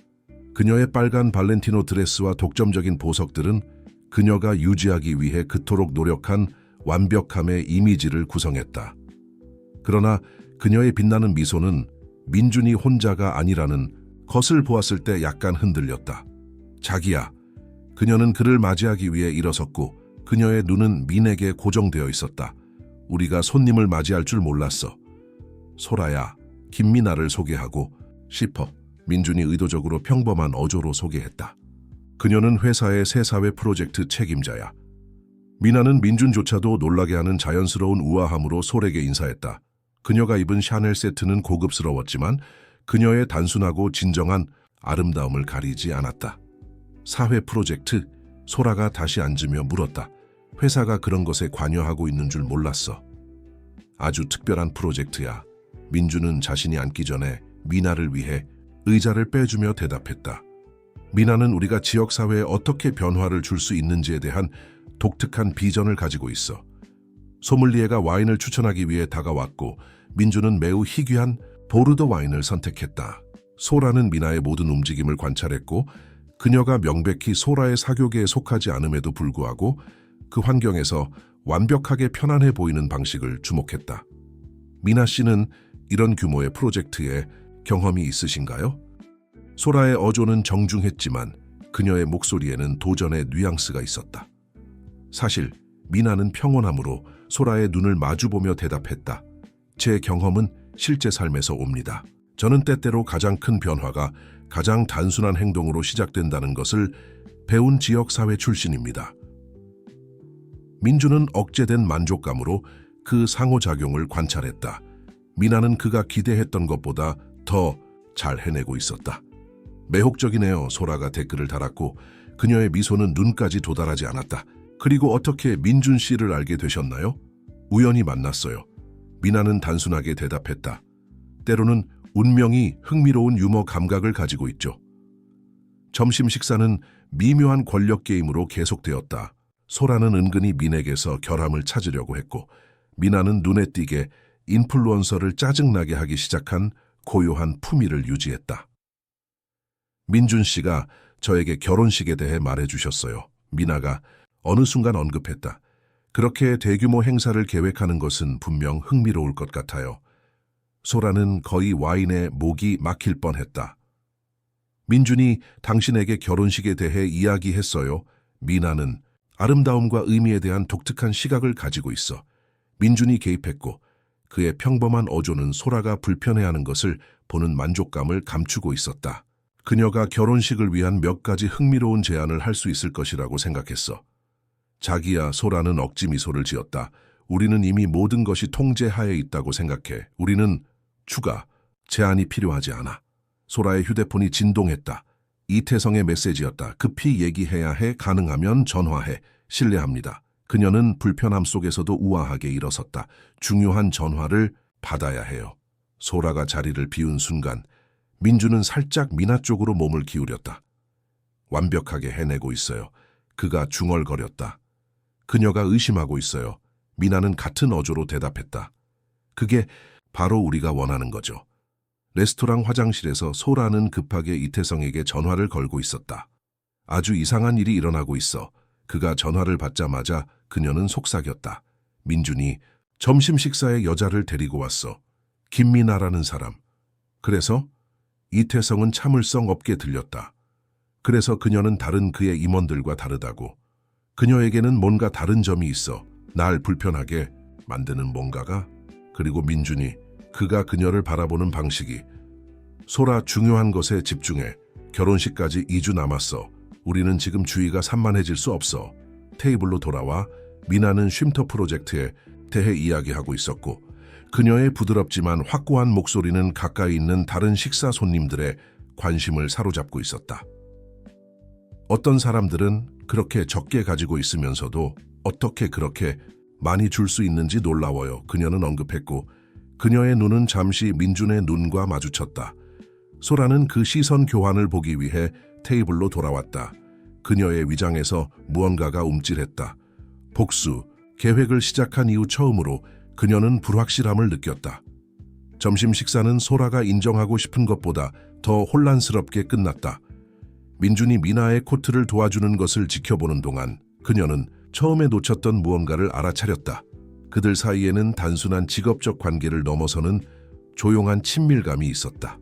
그녀의 빨간 발렌티노 드레스와 독점적인 보석들은 그녀가 유지하기 위해 그토록 노력한 완벽함의 이미지를 구성했다. 그러나 그녀의 빛나는 미소는 민준이 혼자가 아니라는 것을 보았을 때 약간 흔들렸다. 자기야. 그녀는 그를 맞이하기 위해 일어섰고 그녀의 눈은 민에게 고정되어 있었다. 우리가 손님을 맞이할 줄 몰랐어. 소라야, 김미나를 소개하고 싶어. 민준이 의도적으로 평범한 어조로 소개했다. 그녀는 회사의 새 사회 프로젝트 책임자야. 미나는 민준조차도 놀라게 하는 자연스러운 우아함으로 솔에게 인사했다. 그녀가 입은 샤넬 세트는 고급스러웠지만 그녀의 단순하고 진정한 아름다움을 가리지 않았다. 사회 프로젝트, 소라가 다시 앉으며 물었다. 회사가 그런 것에 관여하고 있는 줄 몰랐어. 아주 특별한 프로젝트야. 민준은 자신이 앉기 전에 미나를 위해 의자를 빼주며 대답했다. 미나는 우리가 지역사회에 어떻게 변화를 줄 수 있는지에 대한 독특한 비전을 가지고 있어. 소믈리에가 와인을 추천하기 위해 다가왔고 민준은 매우 희귀한 보르도 와인을 선택했다. 소라는 미나의 모든 움직임을 관찰했고 그녀가 명백히 소라의 사교계에 속하지 않음에도 불구하고 그 환경에서 완벽하게 편안해 보이는 방식을 주목했다. 미나 씨는 이런 규모의 프로젝트에 경험이 있으신가요? 소라의 어조는 정중했지만 그녀의 목소리에는 도전의 뉘앙스가 있었다. 사실 미나는 평온함으로 소라의 눈을 마주보며 대답했다. 제 경험은 실제 삶에서 옵니다. 저는 때때로 가장 큰 변화가 가장 단순한 행동으로 시작된다는 것을 배운 지역사회 출신입니다. 민준은 억제된 만족감으로 그 상호작용을 관찰했다. 미나는 그가 기대했던 것보다 더 잘 해내고 있었다. 매혹적이네요. 소라가 댓글을 달았고 그녀의 미소는 눈까지 도달하지 않았다. 그리고 어떻게 민준 씨를 알게 되셨나요? 우연히 만났어요. 미나는 단순하게 대답했다. 때로는 운명이 흥미로운 유머 감각을 가지고 있죠. 점심 식사는 미묘한 권력 게임으로 계속되었다. 소라는 은근히 민에게서 결함을 찾으려고 했고 미나는 눈에 띄게 인플루언서를 짜증나게 하기 시작한 고요한 품위를 유지했다. 민준 씨가 저에게 결혼식에 대해 말해주셨어요. 미나가 어느 순간 언급했다. 그렇게 대규모 행사를 계획하는 것은 분명 흥미로울 것 같아요. 소라는 거의 와인에 목이 막힐 뻔했다. 민준이 당신에게 결혼식에 대해 이야기했어요. 미나는 아름다움과 의미에 대한 독특한 시각을 가지고 있어. 민준이 개입했고 그의 평범한 어조는 소라가 불편해하는 것을 보는 만족감을 감추고 있었다. 그녀가 결혼식을 위한 몇 가지 흥미로운 제안을 할 수 있을 것이라고 생각했어. 자기야. 소라는 억지 미소를 지었다. 우리는 이미 모든 것이 통제하에 있다고 생각해. 우리는 추가 제안이 필요하지 않아. 소라의 휴대폰이 진동했다. 이태성의 메시지였다. 급히 얘기해야 해. 가능하면 전화해. 실례합니다. 그녀는 불편함 속에서도 우아하게 일어섰다. 중요한 전화를 받아야 해요. 소라가 자리를 비운 순간 민주는 살짝 미나 쪽으로 몸을 기울였다. 완벽하게 해내고 있어요. 그가 중얼거렸다. 그녀가 의심하고 있어요. 미나는 같은 어조로 대답했다. 그게 바로 우리가 원하는 거죠. 레스토랑 화장실에서 소라는 급하게 이태성에게 전화를 걸고 있었다. 아주 이상한 일이 일어나고 있어. 그가 전화를 받자마자 그녀는 속삭였다. 민준이 점심 식사에 여자를 데리고 왔어. 김미나라는 사람. 그래서 이태성은 참을성 없게 들렸다. 그래서 그녀는 다른 그의 임원들과 다르다고. 그녀에게는 뭔가 다른 점이 있어. 날 불편하게 만드는 뭔가가. 그리고 민준이 그가 그녀를 바라보는 방식이 소라 중요한 것에 집중해. 결혼식까지 2주 남았어. 우리는 지금 주의가 산만해질 수 없어. 테이블로 돌아와 미나는 쉼터 프로젝트에 대해 이야기하고 있었고 그녀의 부드럽지만 확고한 목소리는 가까이 있는 다른 식사 손님들의 관심을 사로잡고 있었다. 어떤 사람들은 그렇게 적게 가지고 있으면서도 어떻게 그렇게 많이 줄 수 있는지 놀라워요. 그녀는 언급했고 그녀의 눈은 잠시 민준의 눈과 마주쳤다. 소라는 그 시선 교환을 보기 위해 테이블로 돌아왔다. 그녀의 위장에서 무언가가 움찔했다. 복수, 계획을 시작한 이후 처음으로 그녀는 불확실함을 느꼈다. 점심 식사는 소라가 인정하고 싶은 것보다 더 혼란스럽게 끝났다. 민준이 미나의 코트를 도와주는 것을 지켜보는 동안 그녀는 처음에 놓쳤던 무언가를 알아차렸다. 그들 사이에는 단순한 직업적 관계를 넘어서는 조용한 친밀감이 있었다.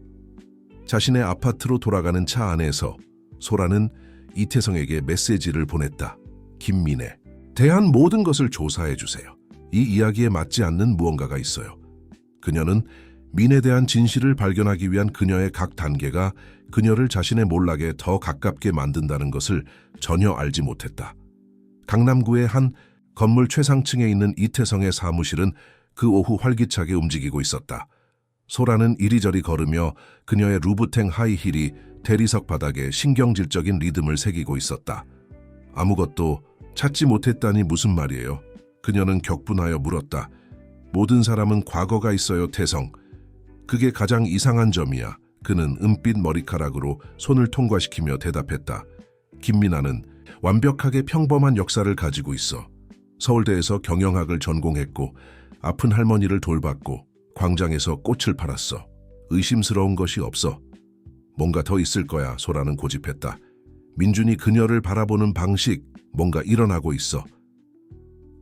자신의 아파트로 돌아가는 차 안에서 소라는 이태성에게 메시지를 보냈다. 김민혜, 대한 모든 것을 조사해 주세요. 이 이야기에 맞지 않는 무언가가 있어요. 그녀는 민에 대한 진실을 발견하기 위한 그녀의 각 단계가 그녀를 자신의 몰락에 더 가깝게 만든다는 것을 전혀 알지 못했다. 강남구의 한 건물 최상층에 있는 이태성의 사무실은 그 오후 활기차게 움직이고 있었다. 소라는 이리저리 걸으며 그녀의 루브탱 하이힐이 대리석 바닥에 신경질적인 리듬을 새기고 있었다. 아무것도 찾지 못했다니 무슨 말이에요? 그녀는 격분하여 물었다. 모든 사람은 과거가 있어요, 태성. 그게 가장 이상한 점이야. 그는 은빛 머리카락으로 손을 통과시키며 대답했다. 김민아는 완벽하게 평범한 역사를 가지고 있어. 서울대에서 경영학을 전공했고 아픈 할머니를 돌봤고 광장에서 꽃을 팔았어. 의심스러운 것이 없어. 뭔가 더 있을 거야, 소라는 고집했다. 민준이 그녀를 바라보는 방식, 뭔가 일어나고 있어.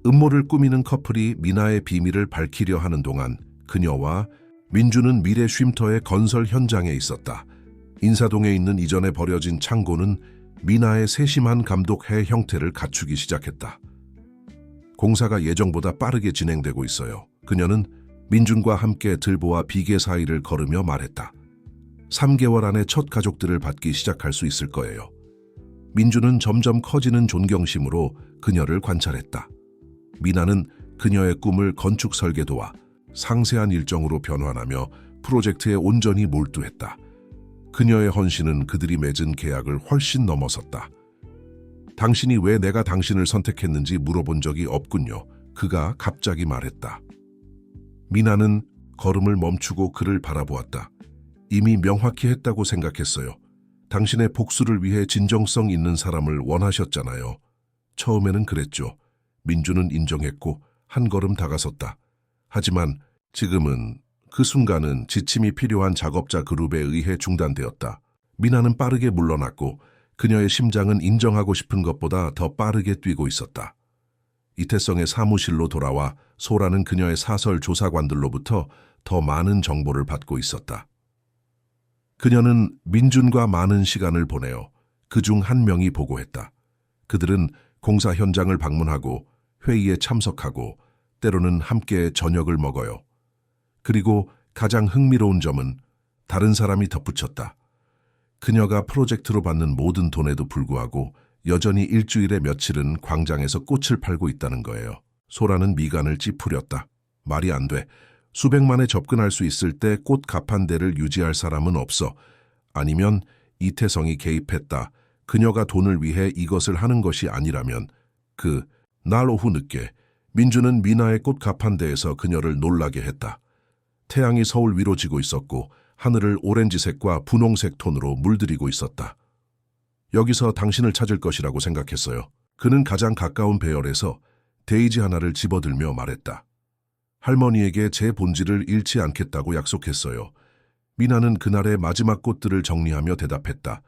음모를 꾸미는 커플이 미나의 비밀을 밝히려 하는 동안 그녀와 민준은 미래 쉼터의 건설 현장에 있었다. 인사동에 있는 이전에 버려진 창고는 미나의 세심한 감독의 형태를 갖추기 시작했다. 공사가 예정보다 빠르게 진행되고 있어요. 그녀는 민준과 함께 들보와 비계 사이를 걸으며 말했다. 3개월 안에 첫 가족들을 받기 시작할 수 있을 거예요. 민준은 점점 커지는 존경심으로 그녀를 관찰했다. 미나는 그녀의 꿈을 건축 설계도와 상세한 일정으로 변환하며 프로젝트에 온전히 몰두했다. 그녀의 헌신은 그들이 맺은 계약을 훨씬 넘어섰다. 당신이 왜 내가 당신을 선택했는지 물어본 적이 없군요. 그가 갑자기 말했다. 미나는 걸음을 멈추고 그를 바라보았다. 이미 명확히 했다고 생각했어요. 당신의 복수를 위해 진정성 있는 사람을 원하셨잖아요. 처음에는 그랬죠. 민준은 인정했고 한 걸음 다가섰다. 하지만 지금은 그 순간은 지침이 필요한 작업자 그룹에 의해 중단되었다. 미나는 빠르게 물러났고 그녀의 심장은 인정하고 싶은 것보다 더 빠르게 뛰고 있었다. 이태성의 사무실로 돌아와 소라는 그녀의 사설 조사관들로부터 더 많은 정보를 받고 있었다. 그녀는 민준과 많은 시간을 보내어 그중 한 명이 보고했다. 그들은 공사 현장을 방문하고 회의에 참석하고 때로는 함께 저녁을 먹어요. 그리고 가장 흥미로운 점은 다른 사람이 덧붙였다. 그녀가 프로젝트로 받는 모든 돈에도 불구하고 여전히 일주일에 며칠은 광장에서 꽃을 팔고 있다는 거예요. 소라는 미간을 찌푸렸다. 말이 안 돼. 수백만에 접근할 수 있을 때 꽃 가판대를 유지할 사람은 없어. 아니면 이태성이 개입했다. 그녀가 돈을 위해 이것을 하는 것이 아니라면 날 오후 늦게 민준은 미나의 꽃 가판대에서 그녀를 놀라게 했다. 태양이 서울 위로 지고 있었고 하늘을 오렌지색과 분홍색 톤으로 물들이고 있었다. 여기서 당신을 찾을 것이라고 생각했어요. 그는 가장 가까운 배열에서 데이지 하나를 집어들며 말했다. 할머니에게 제 본질을 잃지 않겠다고 약속했어요. 미나는 그날의 마지막 꽃들을 정리하며 대답했다.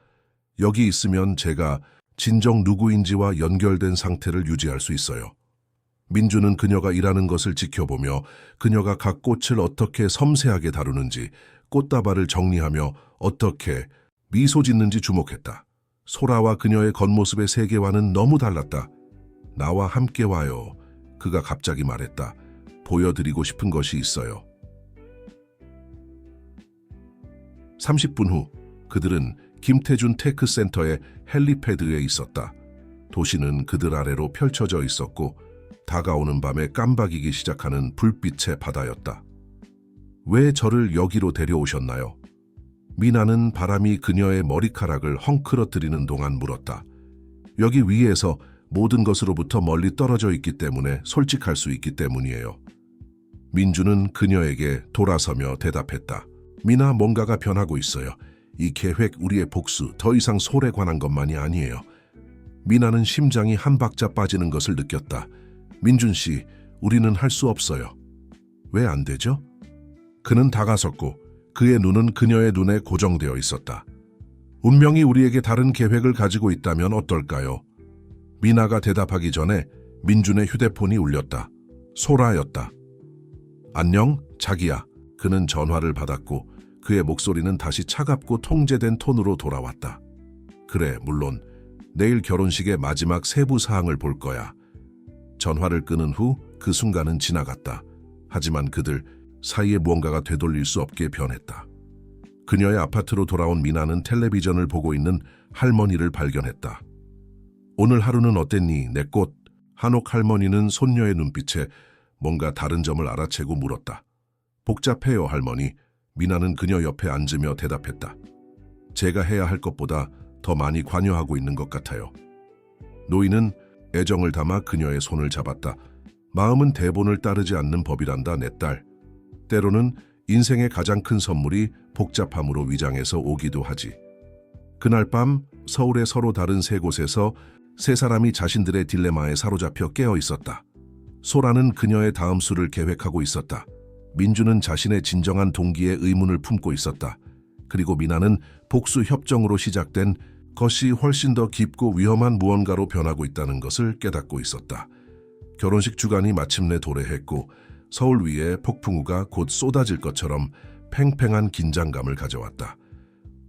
여기 있으면 제가 진정 누구인지와 연결된 상태를 유지할 수 있어요. 민주는 그녀가 일하는 것을 지켜보며 그녀가 각 꽃을 어떻게 섬세하게 다루는지, 꽃다발을 정리하며 어떻게 미소 짓는지 주목했다. 소라와 그녀의 겉모습의 세계와는 너무 달랐다. 나와 함께 와요. 그가 갑자기 말했다. 보여드리고 싶은 것이 있어요. 30분 후 그들은 김태준 테크센터의 헬리패드에 있었다. 도시는 그들 아래로 펼쳐져 있었고 다가오는 밤에 깜박이기 시작하는 불빛의 바다였다. 왜 저를 여기로 데려오셨나요? 미나는 바람이 그녀의 머리카락을 헝클어뜨리는 동안 물었다. 여기 위에서 모든 것으로부터 멀리 떨어져 있기 때문에 솔직할 수 있기 때문이에요. 민주는 그녀에게 돌아서며 대답했다. 미나, 뭔가가 변하고 있어요. 이 계획, 우리의 복수, 더 이상 솔에 관한 것만이 아니에요. 미나는 심장이 한 박자 빠지는 것을 느꼈다. 민준 씨, 우리는 할 수 없어요. 왜 안 되죠? 그는 다가섰고 그의 눈은 그녀의 눈에 고정되어 있었다. 운명이 우리에게 다른 계획을 가지고 있다면 어떨까요? 미나가 대답하기 전에 민준의 휴대폰이 울렸다. 소라였다. 안녕, 자기야. 그는 전화를 받았고 그의 목소리는 다시 차갑고 통제된 톤으로 돌아왔다. 그래, 물론 내일 결혼식의 마지막 세부 사항을 볼 거야. 전화를 끊은 후 그 순간은 지나갔다. 하지만 그들 사이에 무언가가 되돌릴 수 없게 변했다. 그녀의 아파트로 돌아온 미나는 텔레비전을 보고 있는 할머니를 발견했다. 오늘 하루는 어땠니, 내 꽃? 한옥 할머니는 손녀의 눈빛에 뭔가 다른 점을 알아채고 물었다. 복잡해요, 할머니. 미나는 그녀 옆에 앉으며 대답했다. 제가 해야 할 것보다 더 많이 관여하고 있는 것 같아요. 노인은 애정을 담아 그녀의 손을 잡았다. 마음은 대본을 따르지 않는 법이란다, 내 딸. 때로는 인생의 가장 큰 선물이 복잡함으로 위장해서 오기도 하지. 그날 밤 서울의 서로 다른 세 곳에서 세 사람이 자신들의 딜레마에 사로잡혀 깨어 있었다. 소라는 그녀의 다음 수를 계획하고 있었다. 민주는 자신의 진정한 동기에 의문을 품고 있었다. 그리고 미나는 복수 협정으로 시작된 것이 훨씬 더 깊고 위험한 무언가로 변하고 있다는 것을 깨닫고 있었다. 결혼식 주간이 마침내 도래했고 서울 위에 폭풍우가 곧 쏟아질 것처럼 팽팽한 긴장감을 가져왔다.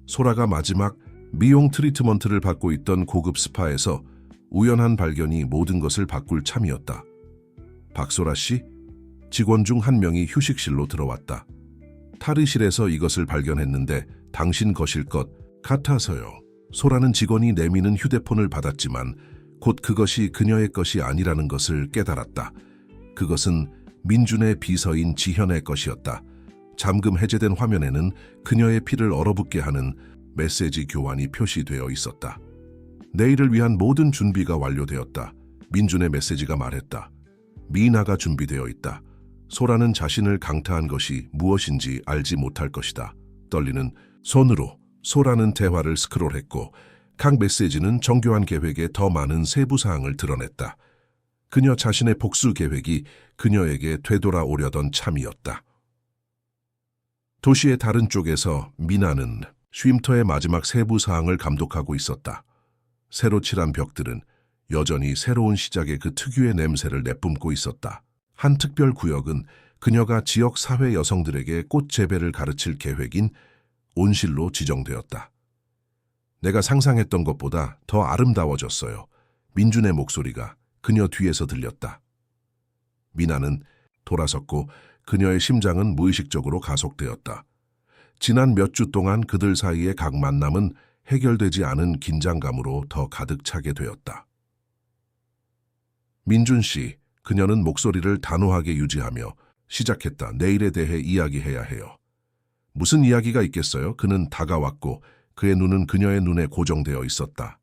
소라가 마지막 미용 트리트먼트를 받고 있던 고급 스파에서 우연한 발견이 모든 것을 바꿀 참이었다. 박소라 씨? 직원 중 한 명이 휴식실로 들어왔다. 탈의실에서 이것을 발견했는데 당신 것일 것 같아서요. 소라는 직원이 내미는 휴대폰을 받았지만 곧 그것이 그녀의 것이 아니라는 것을 깨달았다. 그것은 민준의 비서인 지현의 것이었다. 잠금 해제된 화면에는 그녀의 피를 얼어붙게 하는 메시지 교환이 표시되어 있었다. 내일을 위한 모든 준비가 완료되었다. 민준의 메시지가 말했다. 미나가 준비되어 있다. 소라는 자신을 강타한 것이 무엇인지 알지 못할 것이다. 떨리는 손으로 소라는 대화를 스크롤했고 각 메시지는 정교한 계획의 더 많은 세부 사항을 드러냈다. 그녀 자신의 복수 계획이 그녀에게 되돌아오려던 참이었다. 도시의 다른 쪽에서 미나는 쉼터의 마지막 세부 사항을 감독하고 있었다. 새로 칠한 벽들은 여전히 새로운 시작의 그 특유의 냄새를 내뿜고 있었다. 한 특별 구역은 그녀가 지역 사회 여성들에게 꽃 재배를 가르칠 계획인 온실로 지정되었다. 내가 상상했던 것보다 더 아름다워졌어요. 민준의 목소리가 그녀 뒤에서 들렸다. 미나는 돌아섰고 그녀의 심장은 무의식적으로 가속되었다. 지난 몇 주 동안 그들 사이의 각 만남은 해결되지 않은 긴장감으로 더 가득 차게 되었다. 민준 씨, 그녀는 목소리를 단호하게 유지하며 시작했다. 내일에 대해 이야기해야 해요. 무슨 이야기가 있겠어요? 그는 다가왔고 그의 눈은 그녀의 눈에 고정되어 있었다.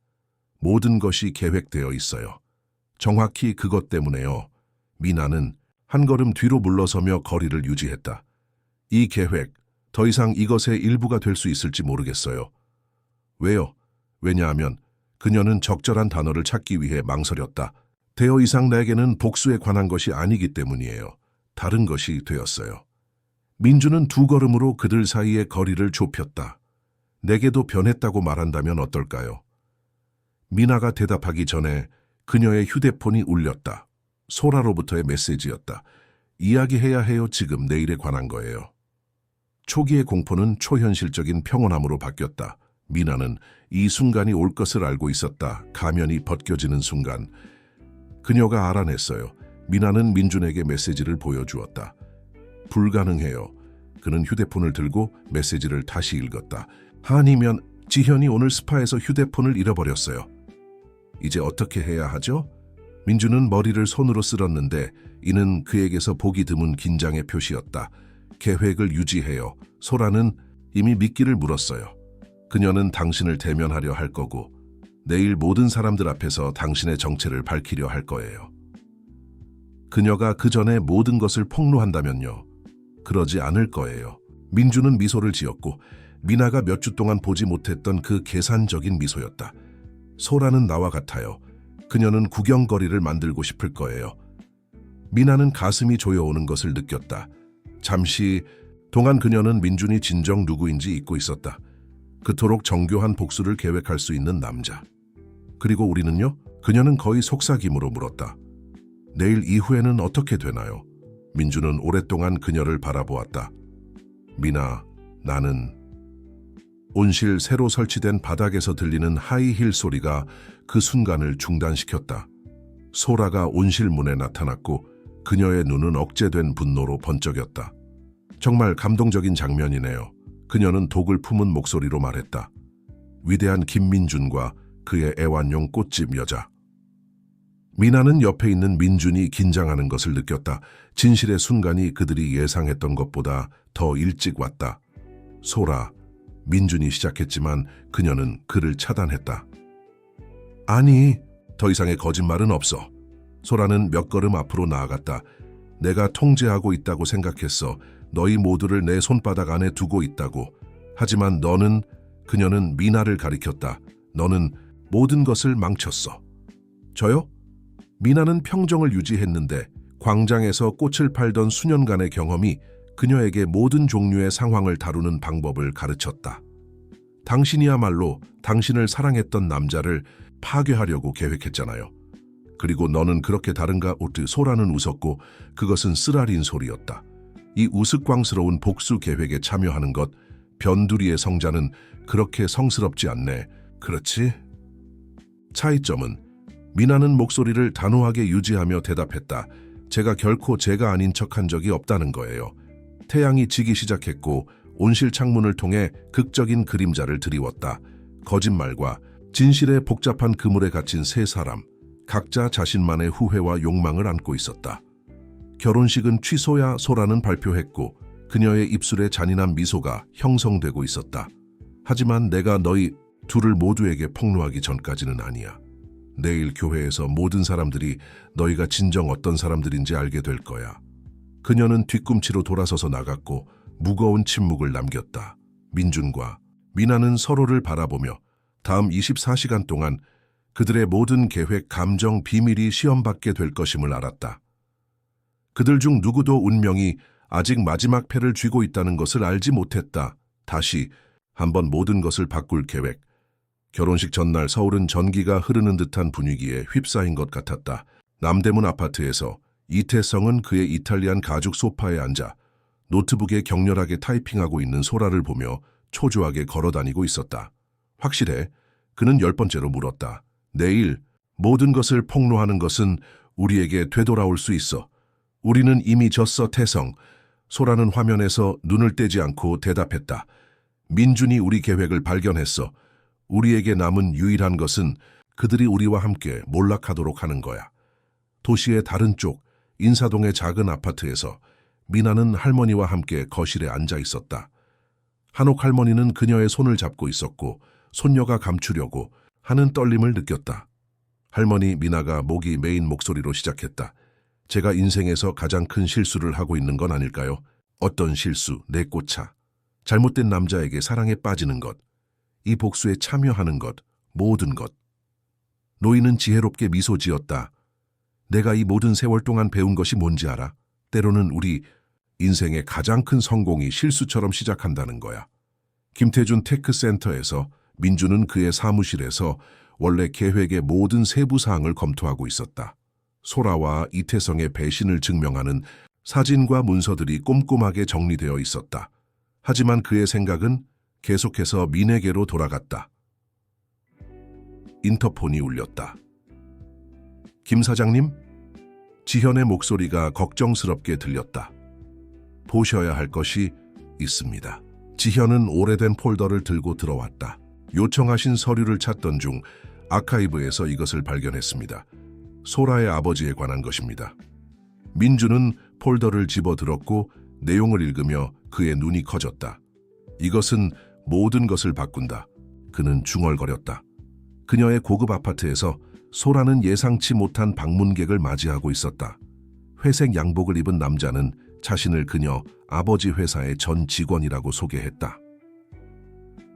모든 것이 계획되어 있어요. 정확히 그것 때문에요. 미나는 한 걸음 뒤로 물러서며 거리를 유지했다. 이 계획, 더 이상 이것의 일부가 될 수 있을지 모르겠어요. 왜요? 왜냐하면 그녀는 적절한 단어를 찾기 위해 망설였다. 더 이상 내게는 복수에 관한 것이 아니기 때문이에요. 다른 것이 되었어요. 민주는 두 걸음으로 그들 사이의 거리를 좁혔다. 내게도 변했다고 말한다면 어떨까요? 미나가 대답하기 전에 그녀의 휴대폰이 울렸다. 소라로부터의 메시지였다. 이야기해야 해요. 지금 내일에 관한 거예요. 초기의 공포는 초현실적인 평온함으로 바뀌었다. 미나는 이 순간이 올 것을 알고 있었다. 가면이 벗겨지는 순간. 그녀가 알아냈어요. 미나는 민준에게 메시지를 보여주었다. 불가능해요. 그는 휴대폰을 들고 메시지를 다시 읽었다. 아니면 지현이 오늘 스파에서 휴대폰을 잃어버렸어요. 이제 어떻게 해야 하죠? 민주는 머리를 손으로 쓸었는데 이는 그에게서 보기 드문 긴장의 표시였다. 계획을 유지해요. 소라는 이미 미끼를 물었어요. 그녀는 당신을 대면하려 할 거고 내일 모든 사람들 앞에서 당신의 정체를 밝히려 할 거예요. 그녀가 그 전에 모든 것을 폭로한다면요. 그러지 않을 거예요. 민주는 미소를 지었고 미나가 몇 주 동안 보지 못했던 그 계산적인 미소였다. 소라는 나와 같아요. 그녀는 구경거리를 만들고 싶을 거예요. 미나는 가슴이 조여오는 것을 느꼈다. 잠시 동안 그녀는 민준이 진정 누구인지 잊고 있었다. 그토록 정교한 복수를 계획할 수 있는 남자. 그리고 우리는요? 그녀는 거의 속삭임으로 물었다. 내일 이후에는 어떻게 되나요? 민주는 오랫동안 그녀를 바라보았다. 미나, 나는... 온실 새로 설치된 바닥에서 들리는 하이힐 소리가 그 순간을 중단시켰다. 소라가 온실 문에 나타났고 그녀의 눈은 억제된 분노로 번쩍였다. 정말 감동적인 장면이네요. 그녀는 독을 품은 목소리로 말했다. 위대한 김민준과 그의 애완용 꽃집 여자. 미나는 옆에 있는 민준이 긴장하는 것을 느꼈다. 진실의 순간이 그들이 예상했던 것보다 더 일찍 왔다. 소라, 민준이 시작했지만 그녀는 그를 차단했다. 아니, 더 이상의 거짓말은 없어. 소라는 몇 걸음 앞으로 나아갔다. 내가 통제하고 있다고 생각했어. 너희 모두를 내 손바닥 안에 두고 있다고. 하지만 너는, 그녀는 미나를 가리켰다. 너는 모든 것을 망쳤어. 저요? 미나는 평정을 유지했는데 광장에서 꽃을 팔던 수년간의 경험이 그녀에게 모든 종류의 상황을 다루는 방법을 가르쳤다. 당신이야말로 당신을 사랑했던 남자를 파괴하려고 계획했잖아요. 그리고 너는 그렇게 다른가? 소라는 웃었고 그것은 쓰라린 소리였다. 이 우스꽝스러운 복수 계획에 참여하는 것, 변두리의 성자는 그렇게 성스럽지 않네. 그렇지? 차이점은 미나는 목소리를 단호하게 유지하며 대답했다. 제가 결코 제가 아닌 척한 적이 없다는 거예요. 태양이 지기 시작했고 온실 창문을 통해 극적인 그림자를 드리웠다. 거짓말과 진실의 복잡한 그물에 갇힌 세 사람, 각자 자신만의 후회와 욕망을 안고 있었다. 결혼식은 취소야. 소라는 발표했고 그녀의 입술에 잔인한 미소가 형성되고 있었다. 하지만 내가 너희 둘을 모두에게 폭로하기 전까지는 아니야. 내일 교회에서 모든 사람들이 너희가 진정 어떤 사람들인지 알게 될 거야. 그녀는 뒤꿈치로 돌아서서 나갔고 무거운 침묵을 남겼다. 민준과 미나는 서로를 바라보며 다음 24시간 동안 그들의 모든 계획, 감정, 비밀이 시험받게 될 것임을 알았다. 그들 중 누구도 운명이 아직 마지막 패를 쥐고 있다는 것을 알지 못했다. 다시 한번 모든 것을 바꿀 계획. 결혼식 전날 서울은 전기가 흐르는 듯한 분위기에 휩싸인 것 같았다. 남대문 아파트에서 이태성은 그의 이탈리안 가죽 소파에 앉아 노트북에 격렬하게 타이핑하고 있는 소라를 보며 초조하게 걸어다니고 있었다. 확실해? 그는 10번째로 물었다. 내일 모든 것을 폭로하는 것은 우리에게 되돌아올 수 있어. 우리는 이미 졌어, 태성. 소라는 화면에서 눈을 떼지 않고 대답했다. 민준이 우리 계획을 발견했어. 우리에게 남은 유일한 것은 그들이 우리와 함께 몰락하도록 하는 거야. 도시의 다른 쪽, 인사동의 작은 아파트에서 미나는 할머니와 함께 거실에 앉아 있었다. 한옥 할머니는 그녀의 손을 잡고 있었고 손녀가 감추려고 하는 떨림을 느꼈다. 할머니 미나가 목이 메인 목소리로 시작했다. 제가 인생에서 가장 큰 실수를 하고 있는 건 아닐까요? 어떤 실수? 내 꽃차. 잘못된 남자에게 사랑에 빠지는 것. 이 복수에 참여하는 것. 모든 것. 노인은 지혜롭게 미소 지었다. 내가 이 모든 세월 동안 배운 것이 뭔지 알아? 때로는 우리 인생의 가장 큰 성공이 실수처럼 시작한다는 거야. 김태준 테크센터에서 민주는 그의 사무실에서 원래 계획의 모든 세부 사항을 검토하고 있었다. 소라와 이태성의 배신을 증명하는 사진과 문서들이 꼼꼼하게 정리되어 있었다. 하지만 그의 생각은 계속해서 민에게로 돌아갔다. 인터폰이 울렸다. 김 사장님? 지현의 목소리가 걱정스럽게 들렸다. 보셔야 할 것이 있습니다. 지현은 오래된 폴더를 들고 들어왔다. 요청하신 서류를 찾던 중 아카이브에서 이것을 발견했습니다. 소라의 아버지에 관한 것입니다. 민주는 폴더를 집어들었고 내용을 읽으며 그의 눈이 커졌다. 이것은 모든 것을 바꾼다. 그는 중얼거렸다. 그녀의 고급 아파트에서 소라는 예상치 못한 방문객을 맞이하고 있었다. 회색 양복을 입은 남자는 자신을 그녀 아버지 회사의 전 직원이라고 소개했다.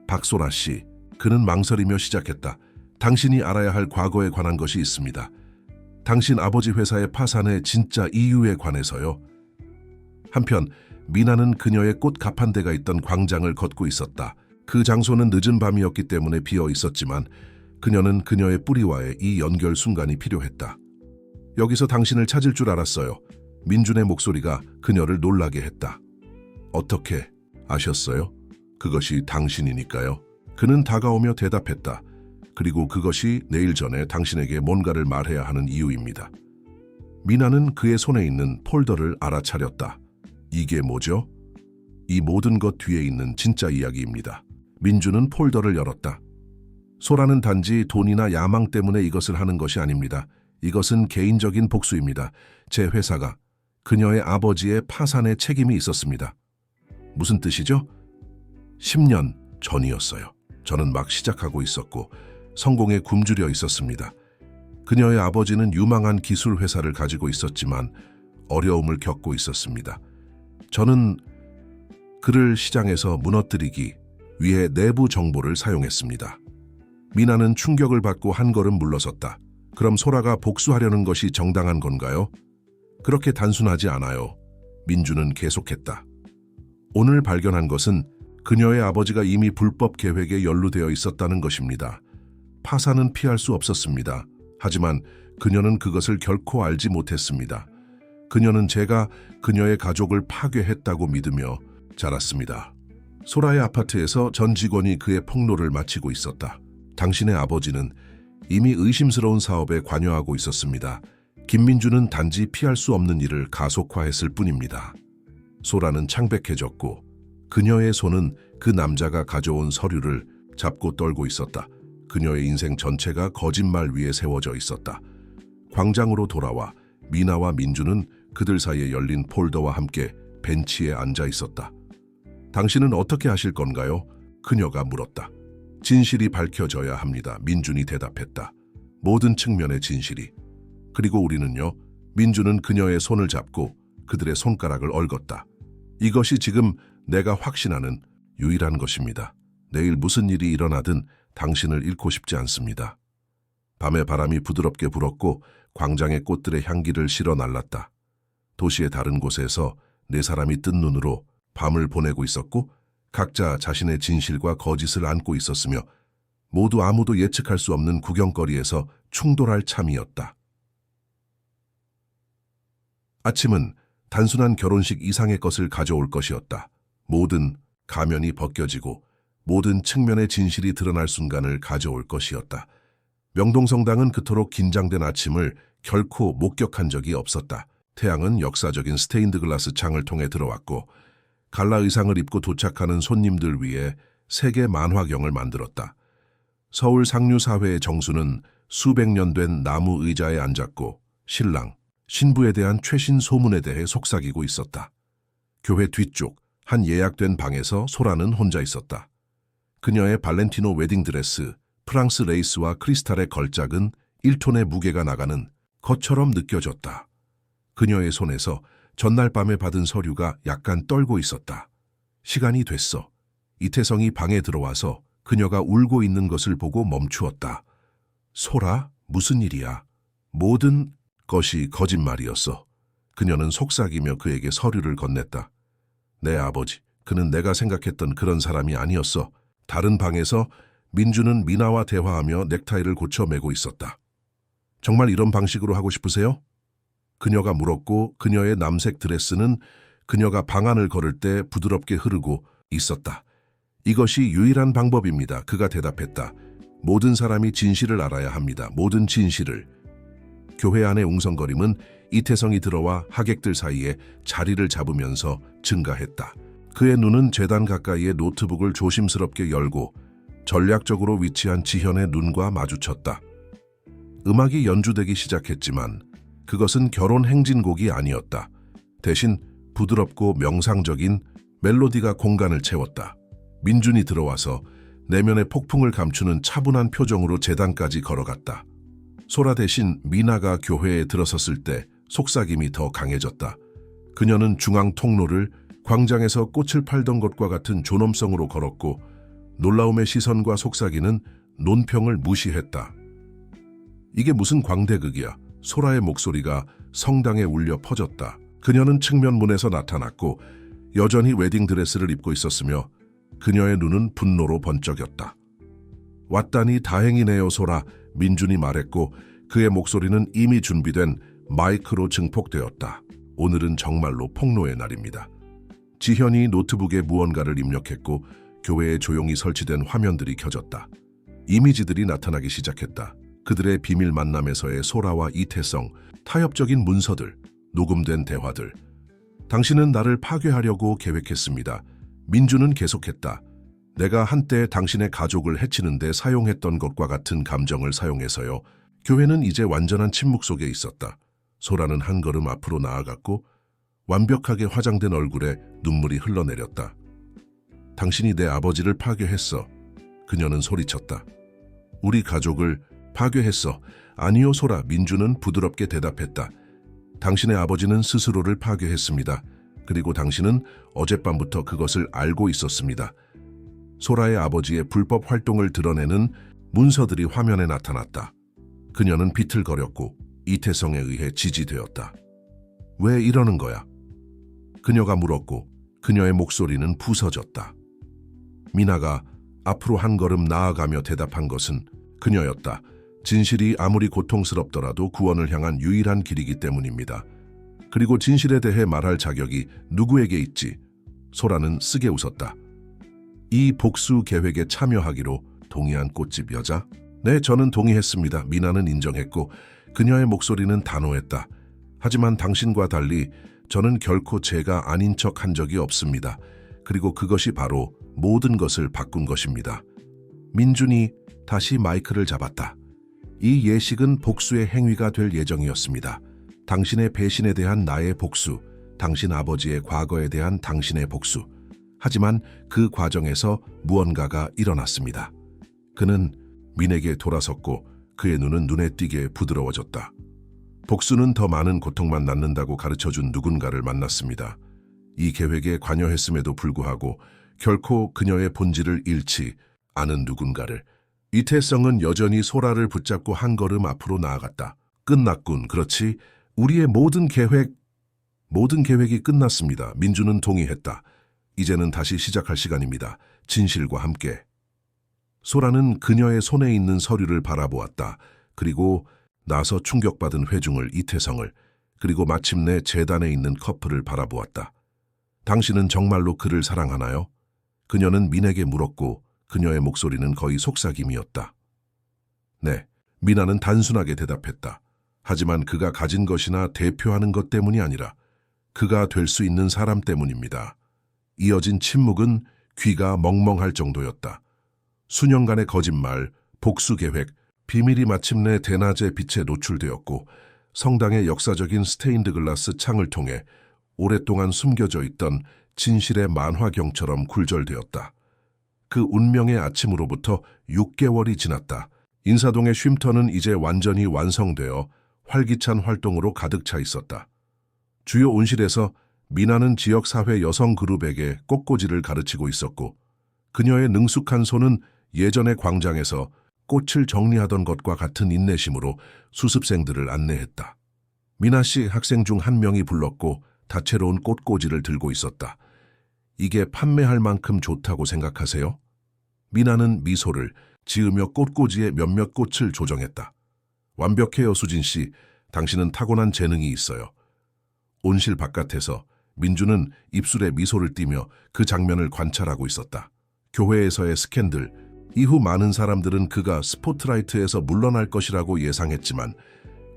박소라 씨, 그는 망설이며 시작했다. 당신이 알아야 할 과거에 관한 것이 있습니다. 당신 아버지 회사의 파산의 진짜 이유에 관해서요. 한편 미나는 그녀의 꽃 가판대가 있던 광장을 걷고 있었다. 그 장소는 늦은 밤이었기 때문에 비어 있었지만 그녀는 그녀의 뿌리와의 이 연결 순간이 필요했다. 여기서 당신을 찾을 줄 알았어요. 민준의 목소리가 그녀를 놀라게 했다. 어떻게 아셨어요? 그것이 당신이니까요. 그는 다가오며 대답했다. 그리고 그것이 내일 전에 당신에게 뭔가를 말해야 하는 이유입니다. 미나는 그의 손에 있는 폴더를 알아차렸다. 이게 뭐죠? 이 모든 것 뒤에 있는 진짜 이야기입니다. 민주는 폴더를 열었다. 소라는 단지 돈이나 야망 때문에 이것을 하는 것이 아닙니다. 이것은 개인적인 복수입니다. 제 회사가 그녀의 아버지의 파산에 책임이 있었습니다. 무슨 뜻이죠? 10년 전이었어요. 저는 막 시작하고 있었고 성공에 굶주려 있었습니다. 그녀의 아버지는 유망한 기술 회사를 가지고 있었지만 어려움을 겪고 있었습니다. 저는 그를 시장에서 무너뜨리기 위해 내부 정보를 사용했습니다. 미나는 충격을 받고 한 걸음 물러섰다. 그럼 소라가 복수하려는 것이 정당한 건가요? 그렇게 단순하지 않아요. 민주는 계속했다. 오늘 발견한 것은 그녀의 아버지가 이미 불법 계획에 연루되어 있었다는 것입니다. 파산은 피할 수 없었습니다. 하지만 그녀는 그것을 결코 알지 못했습니다. 그녀는 제가 그녀의 가족을 파괴했다고 믿으며 자랐습니다. 소라의 아파트에서 전 직원이 그의 폭로를 마치고 있었다. 당신의 아버지는 이미 의심스러운 사업에 관여하고 있었습니다. 김민주는 단지 피할 수 없는 일을 가속화했을 뿐입니다. 소라는 창백해졌고 그녀의 손은 그 남자가 가져온 서류를 잡고 떨고 있었다. 그녀의 인생 전체가 거짓말 위에 세워져 있었다. 광장으로 돌아와 미나와 민주는 그들 사이에 열린 폴더와 함께 벤치에 앉아 있었다. 당신은 어떻게 하실 건가요? 그녀가 물었다. 진실이 밝혀져야 합니다. 민준이 대답했다. 모든 측면의 진실이. 그리고 우리는요? 민주는 그녀의 손을 잡고 그들의 손가락을 얽었다. 이것이 지금 내가 확신하는 유일한 것입니다. 내일 무슨 일이 일어나든 당신을 잃고 싶지 않습니다. 밤의 바람이 부드럽게 불었고 광장의 꽃들의 향기를 실어 날랐다. 도시의 다른 곳에서 네 사람이 뜬 눈으로 밤을 보내고 있었고 각자 자신의 진실과 거짓을 안고 있었으며 모두 아무도 예측할 수 없는 구경거리에서 충돌할 참이었다. 아침은 단순한 결혼식 이상의 것을 가져올 것이었다. 모든 가면이 벗겨지고 모든 측면의 진실이 드러날 순간을 가져올 것이었다. 명동성당은 그토록 긴장된 아침을 결코 목격한 적이 없었다. 태양은 역사적인 스테인드 글라스 창을 통해 들어왔고 갈라 의상을 입고 도착하는 손님들 위해 세계 만화경을 만들었다. 서울 상류사회의 정수는 수백 년 된 나무 의자에 앉았고 신랑, 신부에 대한 최신 소문에 대해 속삭이고 있었다. 교회 뒤쪽 한 예약된 방에서 소라는 혼자 있었다. 그녀의 발렌티노 웨딩드레스, 프랑스 레이스와 크리스탈의 걸작은 1톤의 무게가 나가는 것처럼 느껴졌다. 그녀의 손에서 전날 밤에 받은 서류가 약간 떨고 있었다. 시간이 됐어. 이태성이 방에 들어와서 그녀가 울고 있는 것을 보고 멈추었다. 소라, 무슨 일이야? 모든 것이 거짓말이었어. 그녀는 속삭이며 그에게 서류를 건넸다. 내 아버지, 그는 내가 생각했던 그런 사람이 아니었어. 다른 방에서 민주는 미나와 대화하며 넥타이를 고쳐 매고 있었다. 정말 이런 방식으로 하고 싶으세요? 그녀가 물었고 그녀의 남색 드레스는 그녀가 방안을 걸을 때 부드럽게 흐르고 있었다. 이것이 유일한 방법입니다. 그가 대답했다. 모든 사람이 진실을 알아야 합니다. 모든 진실을. 교회 안의 웅성거림은 이태성이 들어와 하객들 사이에 자리를 잡으면서 증가했다. 그의 눈은 재단 가까이의 노트북을 조심스럽게 열고 전략적으로 위치한 지현의 눈과 마주쳤다. 음악이 연주되기 시작했지만 그것은 결혼 행진곡이 아니었다. 대신 부드럽고 명상적인 멜로디가 공간을 채웠다. 민준이 들어와서 내면의 폭풍을 감추는 차분한 표정으로 재단까지 걸어갔다. 소라 대신 미나가 교회에 들어섰을 때 속삭임이 더 강해졌다. 그녀는 중앙 통로를 광장에서 꽃을 팔던 것과 같은 존엄성으로 걸었고 놀라움의 시선과 속삭이는 논평을 무시했다. 이게 무슨 광대극이야. 소라의 목소리가 성당에 울려 퍼졌다. 그녀는 측면문에서 나타났고 여전히 웨딩드레스를 입고 있었으며 그녀의 눈은 분노로 번쩍였다. 왔다니 다행이네요, 소라. 민준이 말했고 그의 목소리는 이미 준비된 마이크로 증폭되었다. 오늘은 정말로 폭로의 날입니다. 지현이 노트북에 무언가를 입력했고 교회에 조용히 설치된 화면들이 켜졌다. 이미지들이 나타나기 시작했다. 그들의 비밀 만남에서의 소라와 이태성, 타협적인 문서들, 녹음된 대화들. 당신은 나를 파괴하려고 계획했습니다. 민준은 계속했다. 내가 한때 당신의 가족을 해치는 데 사용했던 것과 같은 감정을 사용해서요. 교회는 이제 완전한 침묵 속에 있었다. 소라는 한 걸음 앞으로 나아갔고 완벽하게 화장된 얼굴에 눈물이 흘러내렸다. 당신이 내 아버지를 파괴했어. 그녀는 소리쳤다. 우리 가족을 파괴했어. 아니요, 소라. 민준은 부드럽게 대답했다. 당신의 아버지는 스스로를 파괴했습니다. 그리고 당신은 어젯밤부터 그것을 알고 있었습니다. 소라의 아버지의 불법 활동을 드러내는 문서들이 화면에 나타났다. 그녀는 비틀거렸고 이태성에 의해 지지되었다. 왜 이러는 거야? 그녀가 물었고 그녀의 목소리는 부서졌다. 미나가 앞으로 한 걸음 나아가며 대답한 것은 그녀였다. 진실이 아무리 고통스럽더라도 구원을 향한 유일한 길이기 때문입니다. 그리고 진실에 대해 말할 자격이 누구에게 있지? 소라는 쓰게 웃었다. 이 복수 계획에 참여하기로 동의한 꽃집 여자? 네, 저는 동의했습니다. 미나는 인정했고 그녀의 목소리는 단호했다. 하지만 당신과 달리 저는 결코 제가 아닌 척 한 적이 없습니다. 그리고 그것이 바로 모든 것을 바꾼 것입니다. 민준이 다시 마이크를 잡았다. 이 예식은 복수의 행위가 될 예정이었습니다. 당신의 배신에 대한 나의 복수, 당신 아버지의 과거에 대한 당신의 복수. 하지만 그 과정에서 무언가가 일어났습니다. 그는 민에게 돌아섰고 그의 눈은 눈에 띄게 부드러워졌다. 복수는 더 많은 고통만 낳는다고 가르쳐준 누군가를 만났습니다. 이 계획에 관여했음에도 불구하고 결코 그녀의 본질을 잃지 않은 누군가를. 이태성은 여전히 소라를 붙잡고 한 걸음 앞으로 나아갔다. 끝났군. 그렇지. 우리의 모든 계획이 끝났습니다. 민준은 동의했다. 이제는 다시 시작할 시간입니다. 진실과 함께. 소라는 그녀의 손에 있는 서류를 바라보았다. 그리고 나서 충격받은 회중을, 이태성을, 그리고 마침내 재단에 있는 커플을 바라보았다. 당신은 정말로 그를 사랑하나요? 그녀는 민에게 물었고 그녀의 목소리는 거의 속삭임이었다. 네, 미나는 단순하게 대답했다. 하지만 그가 가진 것이나 대표하는 것 때문이 아니라 그가 될 수 있는 사람 때문입니다. 이어진 침묵은 귀가 멍멍할 정도였다. 수년간의 거짓말, 복수 계획, 비밀이 마침내 대낮의 빛에 노출되었고 성당의 역사적인 스테인드 글라스 창을 통해 오랫동안 숨겨져 있던 진실의 만화경처럼 굴절되었다. 그 운명의 아침으로부터 6개월이 지났다. 인사동의 쉼터는 이제 완전히 완성되어 활기찬 활동으로 가득 차 있었다. 주요 온실에서 미나는 지역사회 여성 그룹에게 꽃꽂이를 가르치고 있었고 그녀의 능숙한 손은 예전의 광장에서 꽃을 정리하던 것과 같은 인내심으로 수습생들을 안내했다. 미나 씨 학생 중 한 명이 불렀고 다채로운 꽃꽂이를 들고 있었다. 이게 판매할 만큼 좋다고 생각하세요? 미나는 미소를 지으며 꽃꽂이의 몇몇 꽃을 조정했다. 완벽해요, 수진 씨. 당신은 타고난 재능이 있어요. 온실 바깥에서 민주는 입술에 미소를 띠며 그 장면을 관찰하고 있었다. 교회에서의 스캔들, 이후 많은 사람들은 그가 스포트라이트에서 물러날 것이라고 예상했지만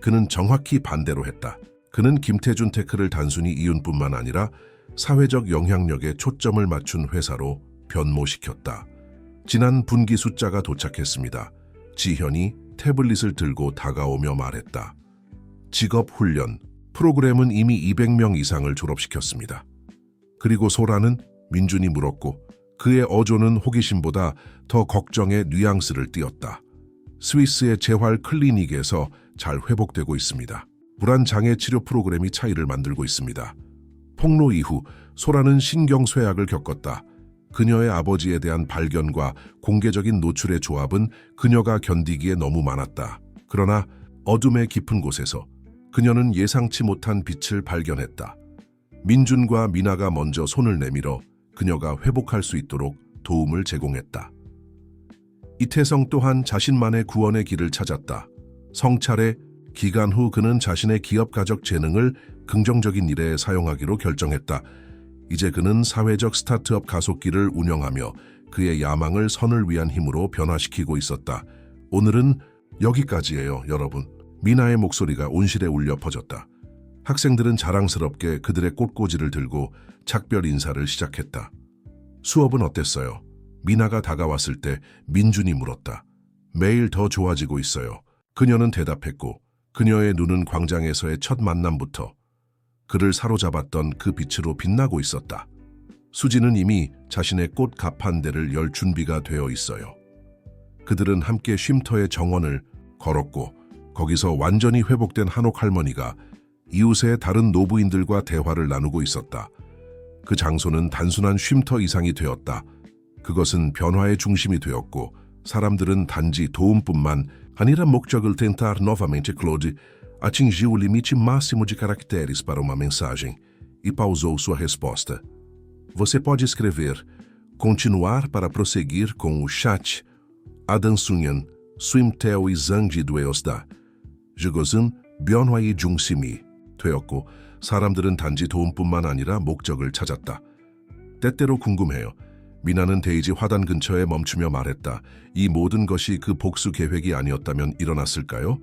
그는 정확히 반대로 했다. 그는 김태준 테크를 단순히 이윤뿐만 아니라 사회적 영향력에 초점을 맞춘 회사로 변모시켰다. 지난 분기 숫자가 도착했습니다. 지현이 태블릿을 들고 다가오며 말했다. 직업훈련 프로그램은 이미 200명 이상을 졸업시켰습니다. 그리고 소라는 민준이 물었고 그의 어조는 호기심보다 더 걱정의 뉘앙스를 띄었다. 스위스의 재활 클리닉에서 잘 회복되고 있습니다. 불안 장애 치료 프로그램이 차이를 만들고 있습니다. 폭로 이후 소라는 신경쇠약을 겪었다. 그녀의 아버지에 대한 발견과 공개적인 노출의 조합은 그녀가 견디기에 너무 많았다. 그러나 어둠의 깊은 곳에서 그녀는 예상치 못한 빛을 발견했다. 민준과 미나가 먼저 손을 내밀어 그녀가 회복할 수 있도록 도움을 제공했다. 이태성 또한 자신만의 구원의 길을 찾았다. 성찰의 기간 후 그는 자신의 기업가적 재능을 긍정적인 일에 사용하기로 결정했다. 이제 그는 사회적 스타트업 가속기를 운영하며 그의 야망을 선을 위한 힘으로 변화시키고 있었다. 오늘은 여기까지예요, 여러분. 미나의 목소리가 온실에 울려 퍼졌다. 학생들은 자랑스럽게 그들의 꽃꽂이를 들고 작별 인사를 시작했다. 수업은 어땠어요? 미나가 다가왔을 때 민준이 물었다. 매일 더 좋아지고 있어요. 그녀는 대답했고 그녀의 눈은 광장에서의 첫 만남부터 그를 사로잡았던 그 빛으로 빛나고 있었다. 수지는 이미 자신의 꽃 가판대를 열 준비가 되어 있어요. 그들은 함께 쉼터의 정원을 걸었고 거기서 완전히 회복된 한옥 할머니가 이웃의 다른 노부인들과 대화를 나누고 있었다. 그 장소는 단순한 쉼터 이상이 되었다. 그것은 변화의 중심이 되었고 사람들은 단지 도움뿐만 아니라 목적을 tentar novamente Claude atingiu o limite máximo de caracteres para uma mensagem e pausou sua resposta. Você pode escrever, continuar para prosseguir com o chat, adansunyan, swimteo e zangi dueosda. 그것은 변화의 중심이 되었고 사람들은 단지 도움뿐만 아니라 목적을 찾았다. 때때로 궁금해요. 미나는 데이지 화단 근처에 멈추며 말했다. 이 모든 것이 그 복수 계획이 아니었다면 일어났을까요?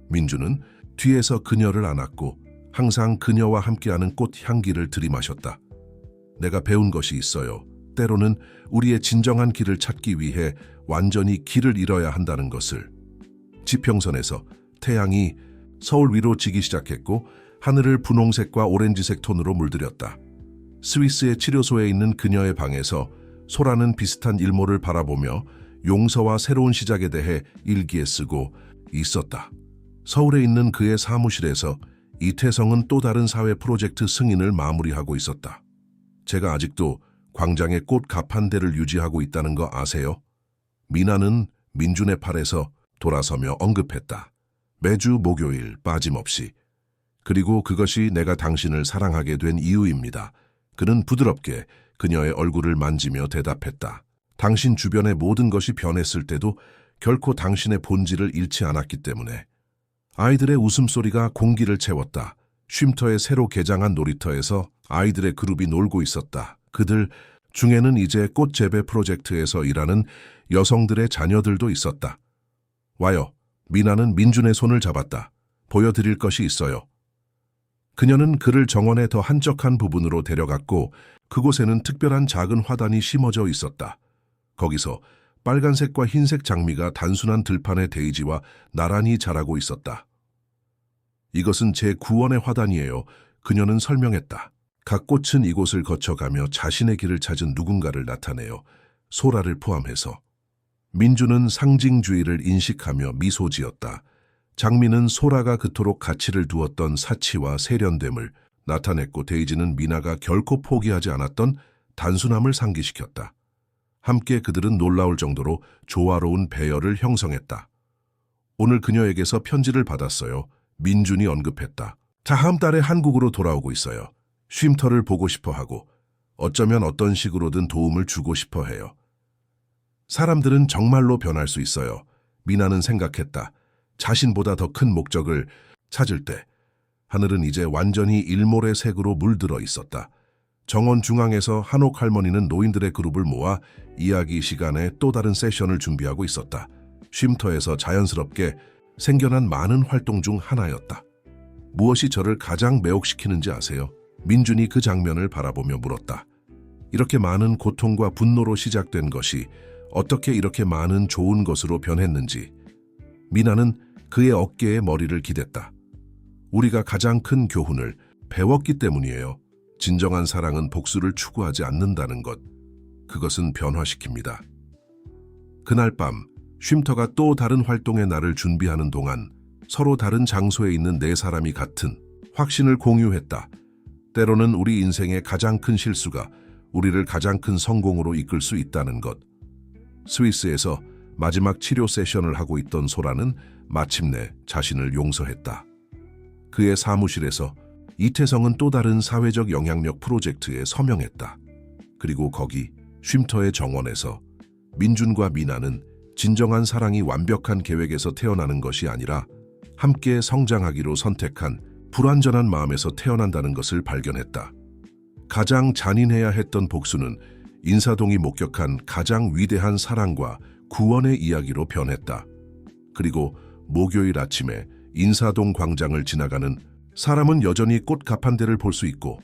민주는 뒤에서 그녀를 안았고 항상 그녀와 함께하는 꽃 향기를 들이마셨다. 내가 배운 것이 있어요. 때로는 우리의 진정한 길을 찾기 위해 완전히 길을 잃어야 한다는 것을. 지평선에서 태양이 서울 위로 지기 시작했고 하늘을 분홍색과 오렌지색 톤으로 물들였다. 스위스의 치료소에 있는 그녀의 방에서 소라는 비슷한 일몰을 바라보며 용서와 새로운 시작에 대해 일기에 쓰고 있었다. 서울에 있는 그의 사무실에서 이태성은 또 다른 사회 프로젝트 승인을 마무리하고 있었다. 제가 아직도 광장의 꽃 가판대를 유지하고 있다는 거 아세요? 미나는 민준의 팔에서 돌아서며 언급했다. 매주 목요일 빠짐없이. 그리고 그것이 내가 당신을 사랑하게 된 이유입니다. 그는 부드럽게 그녀의 얼굴을 만지며 대답했다. 당신 주변의 모든 것이 변했을 때도 결코 당신의 본질을 잃지 않았기 때문에. 아이들의 웃음소리가 공기를 채웠다. 쉼터의 새로 개장한 놀이터에서 아이들의 그룹이 놀고 있었다. 그들 중에는 이제 꽃 재배 프로젝트에서 일하는 여성들의 자녀들도 있었다. 와요. 미나는 민준의 손을 잡았다. 보여드릴 것이 있어요. 그녀는 그를 정원의 더 한적한 부분으로 데려갔고 그곳에는 특별한 작은 화단이 심어져 있었다. 거기서 빨간색과 흰색 장미가 단순한 들판의 데이지와 나란히 자라고 있었다. 이것은 제 구원의 화단이에요. 그녀는 설명했다. 각 꽃은 이곳을 거쳐가며 자신의 길을 찾은 누군가를 나타내요. 소라를 포함해서. 민주는 상징주의를 인식하며 미소 지었다. 장미는 소라가 그토록 가치를 두었던 사치와 세련됨을 나타냈고 데이지는 미나가 결코 포기하지 않았던 단순함을 상기시켰다. 함께 그들은 놀라울 정도로 조화로운 배열을 형성했다. 오늘 그녀에게서 편지를 받았어요. 민준이 언급했다. 다음 달에 한국으로 돌아오고 있어요. 쉼터를 보고 싶어 하고 어쩌면 어떤 식으로든 도움을 주고 싶어 해요. 사람들은 정말로 변할 수 있어요. 미나는 생각했다. 자신보다 더 큰 목적을 찾을 때 하늘은 이제 완전히 일몰의 색으로 물들어 있었다. 정원 중앙에서 한옥 할머니는 노인들의 그룹을 모아 이야기 시간에 또 다른 세션을 준비하고 있었다. 쉼터에서 자연스럽게 생겨난 많은 활동 중 하나였다. 무엇이 저를 가장 매혹시키는지 아세요? 민준이 그 장면을 바라보며 물었다. 이렇게 많은 고통과 분노로 시작된 것이 어떻게 이렇게 많은 좋은 것으로 변했는지. 미나는 그의 어깨에 머리를 기댔다. 우리가 가장 큰 교훈을 배웠기 때문이에요. 진정한 사랑은 복수를 추구하지 않는다는 것. 그것은 변화시킵니다. 그날 밤 쉼터가 또 다른 활동의 날을 준비하는 동안 서로 다른 장소에 있는 네 사람이 같은 확신을 공유했다. 때로는 우리 인생의 가장 큰 실수가 우리를 가장 큰 성공으로 이끌 수 있다는 것. 스위스에서 마지막 치료 세션을 하고 있던 소라는 마침내 자신을 용서했다. 그의 사무실에서 이태성은 또 다른 사회적 영향력 프로젝트에 서명했다. 그리고 거기 쉼터의 정원에서 민준과 미나는 진정한 사랑이 완벽한 계획에서 태어나는 것이 아니라 함께 성장하기로 선택한 불완전한 마음에서 태어난다는 것을 발견했다. 가장 잔인해야 했던 복수는 인사동이 목격한 가장 위대한 사랑과 구원의 이야기로 변했다. 그리고 목요일 아침에 인사동 광장을 지나가는 사람은 여전히 꽃 가판대를 볼 수 있고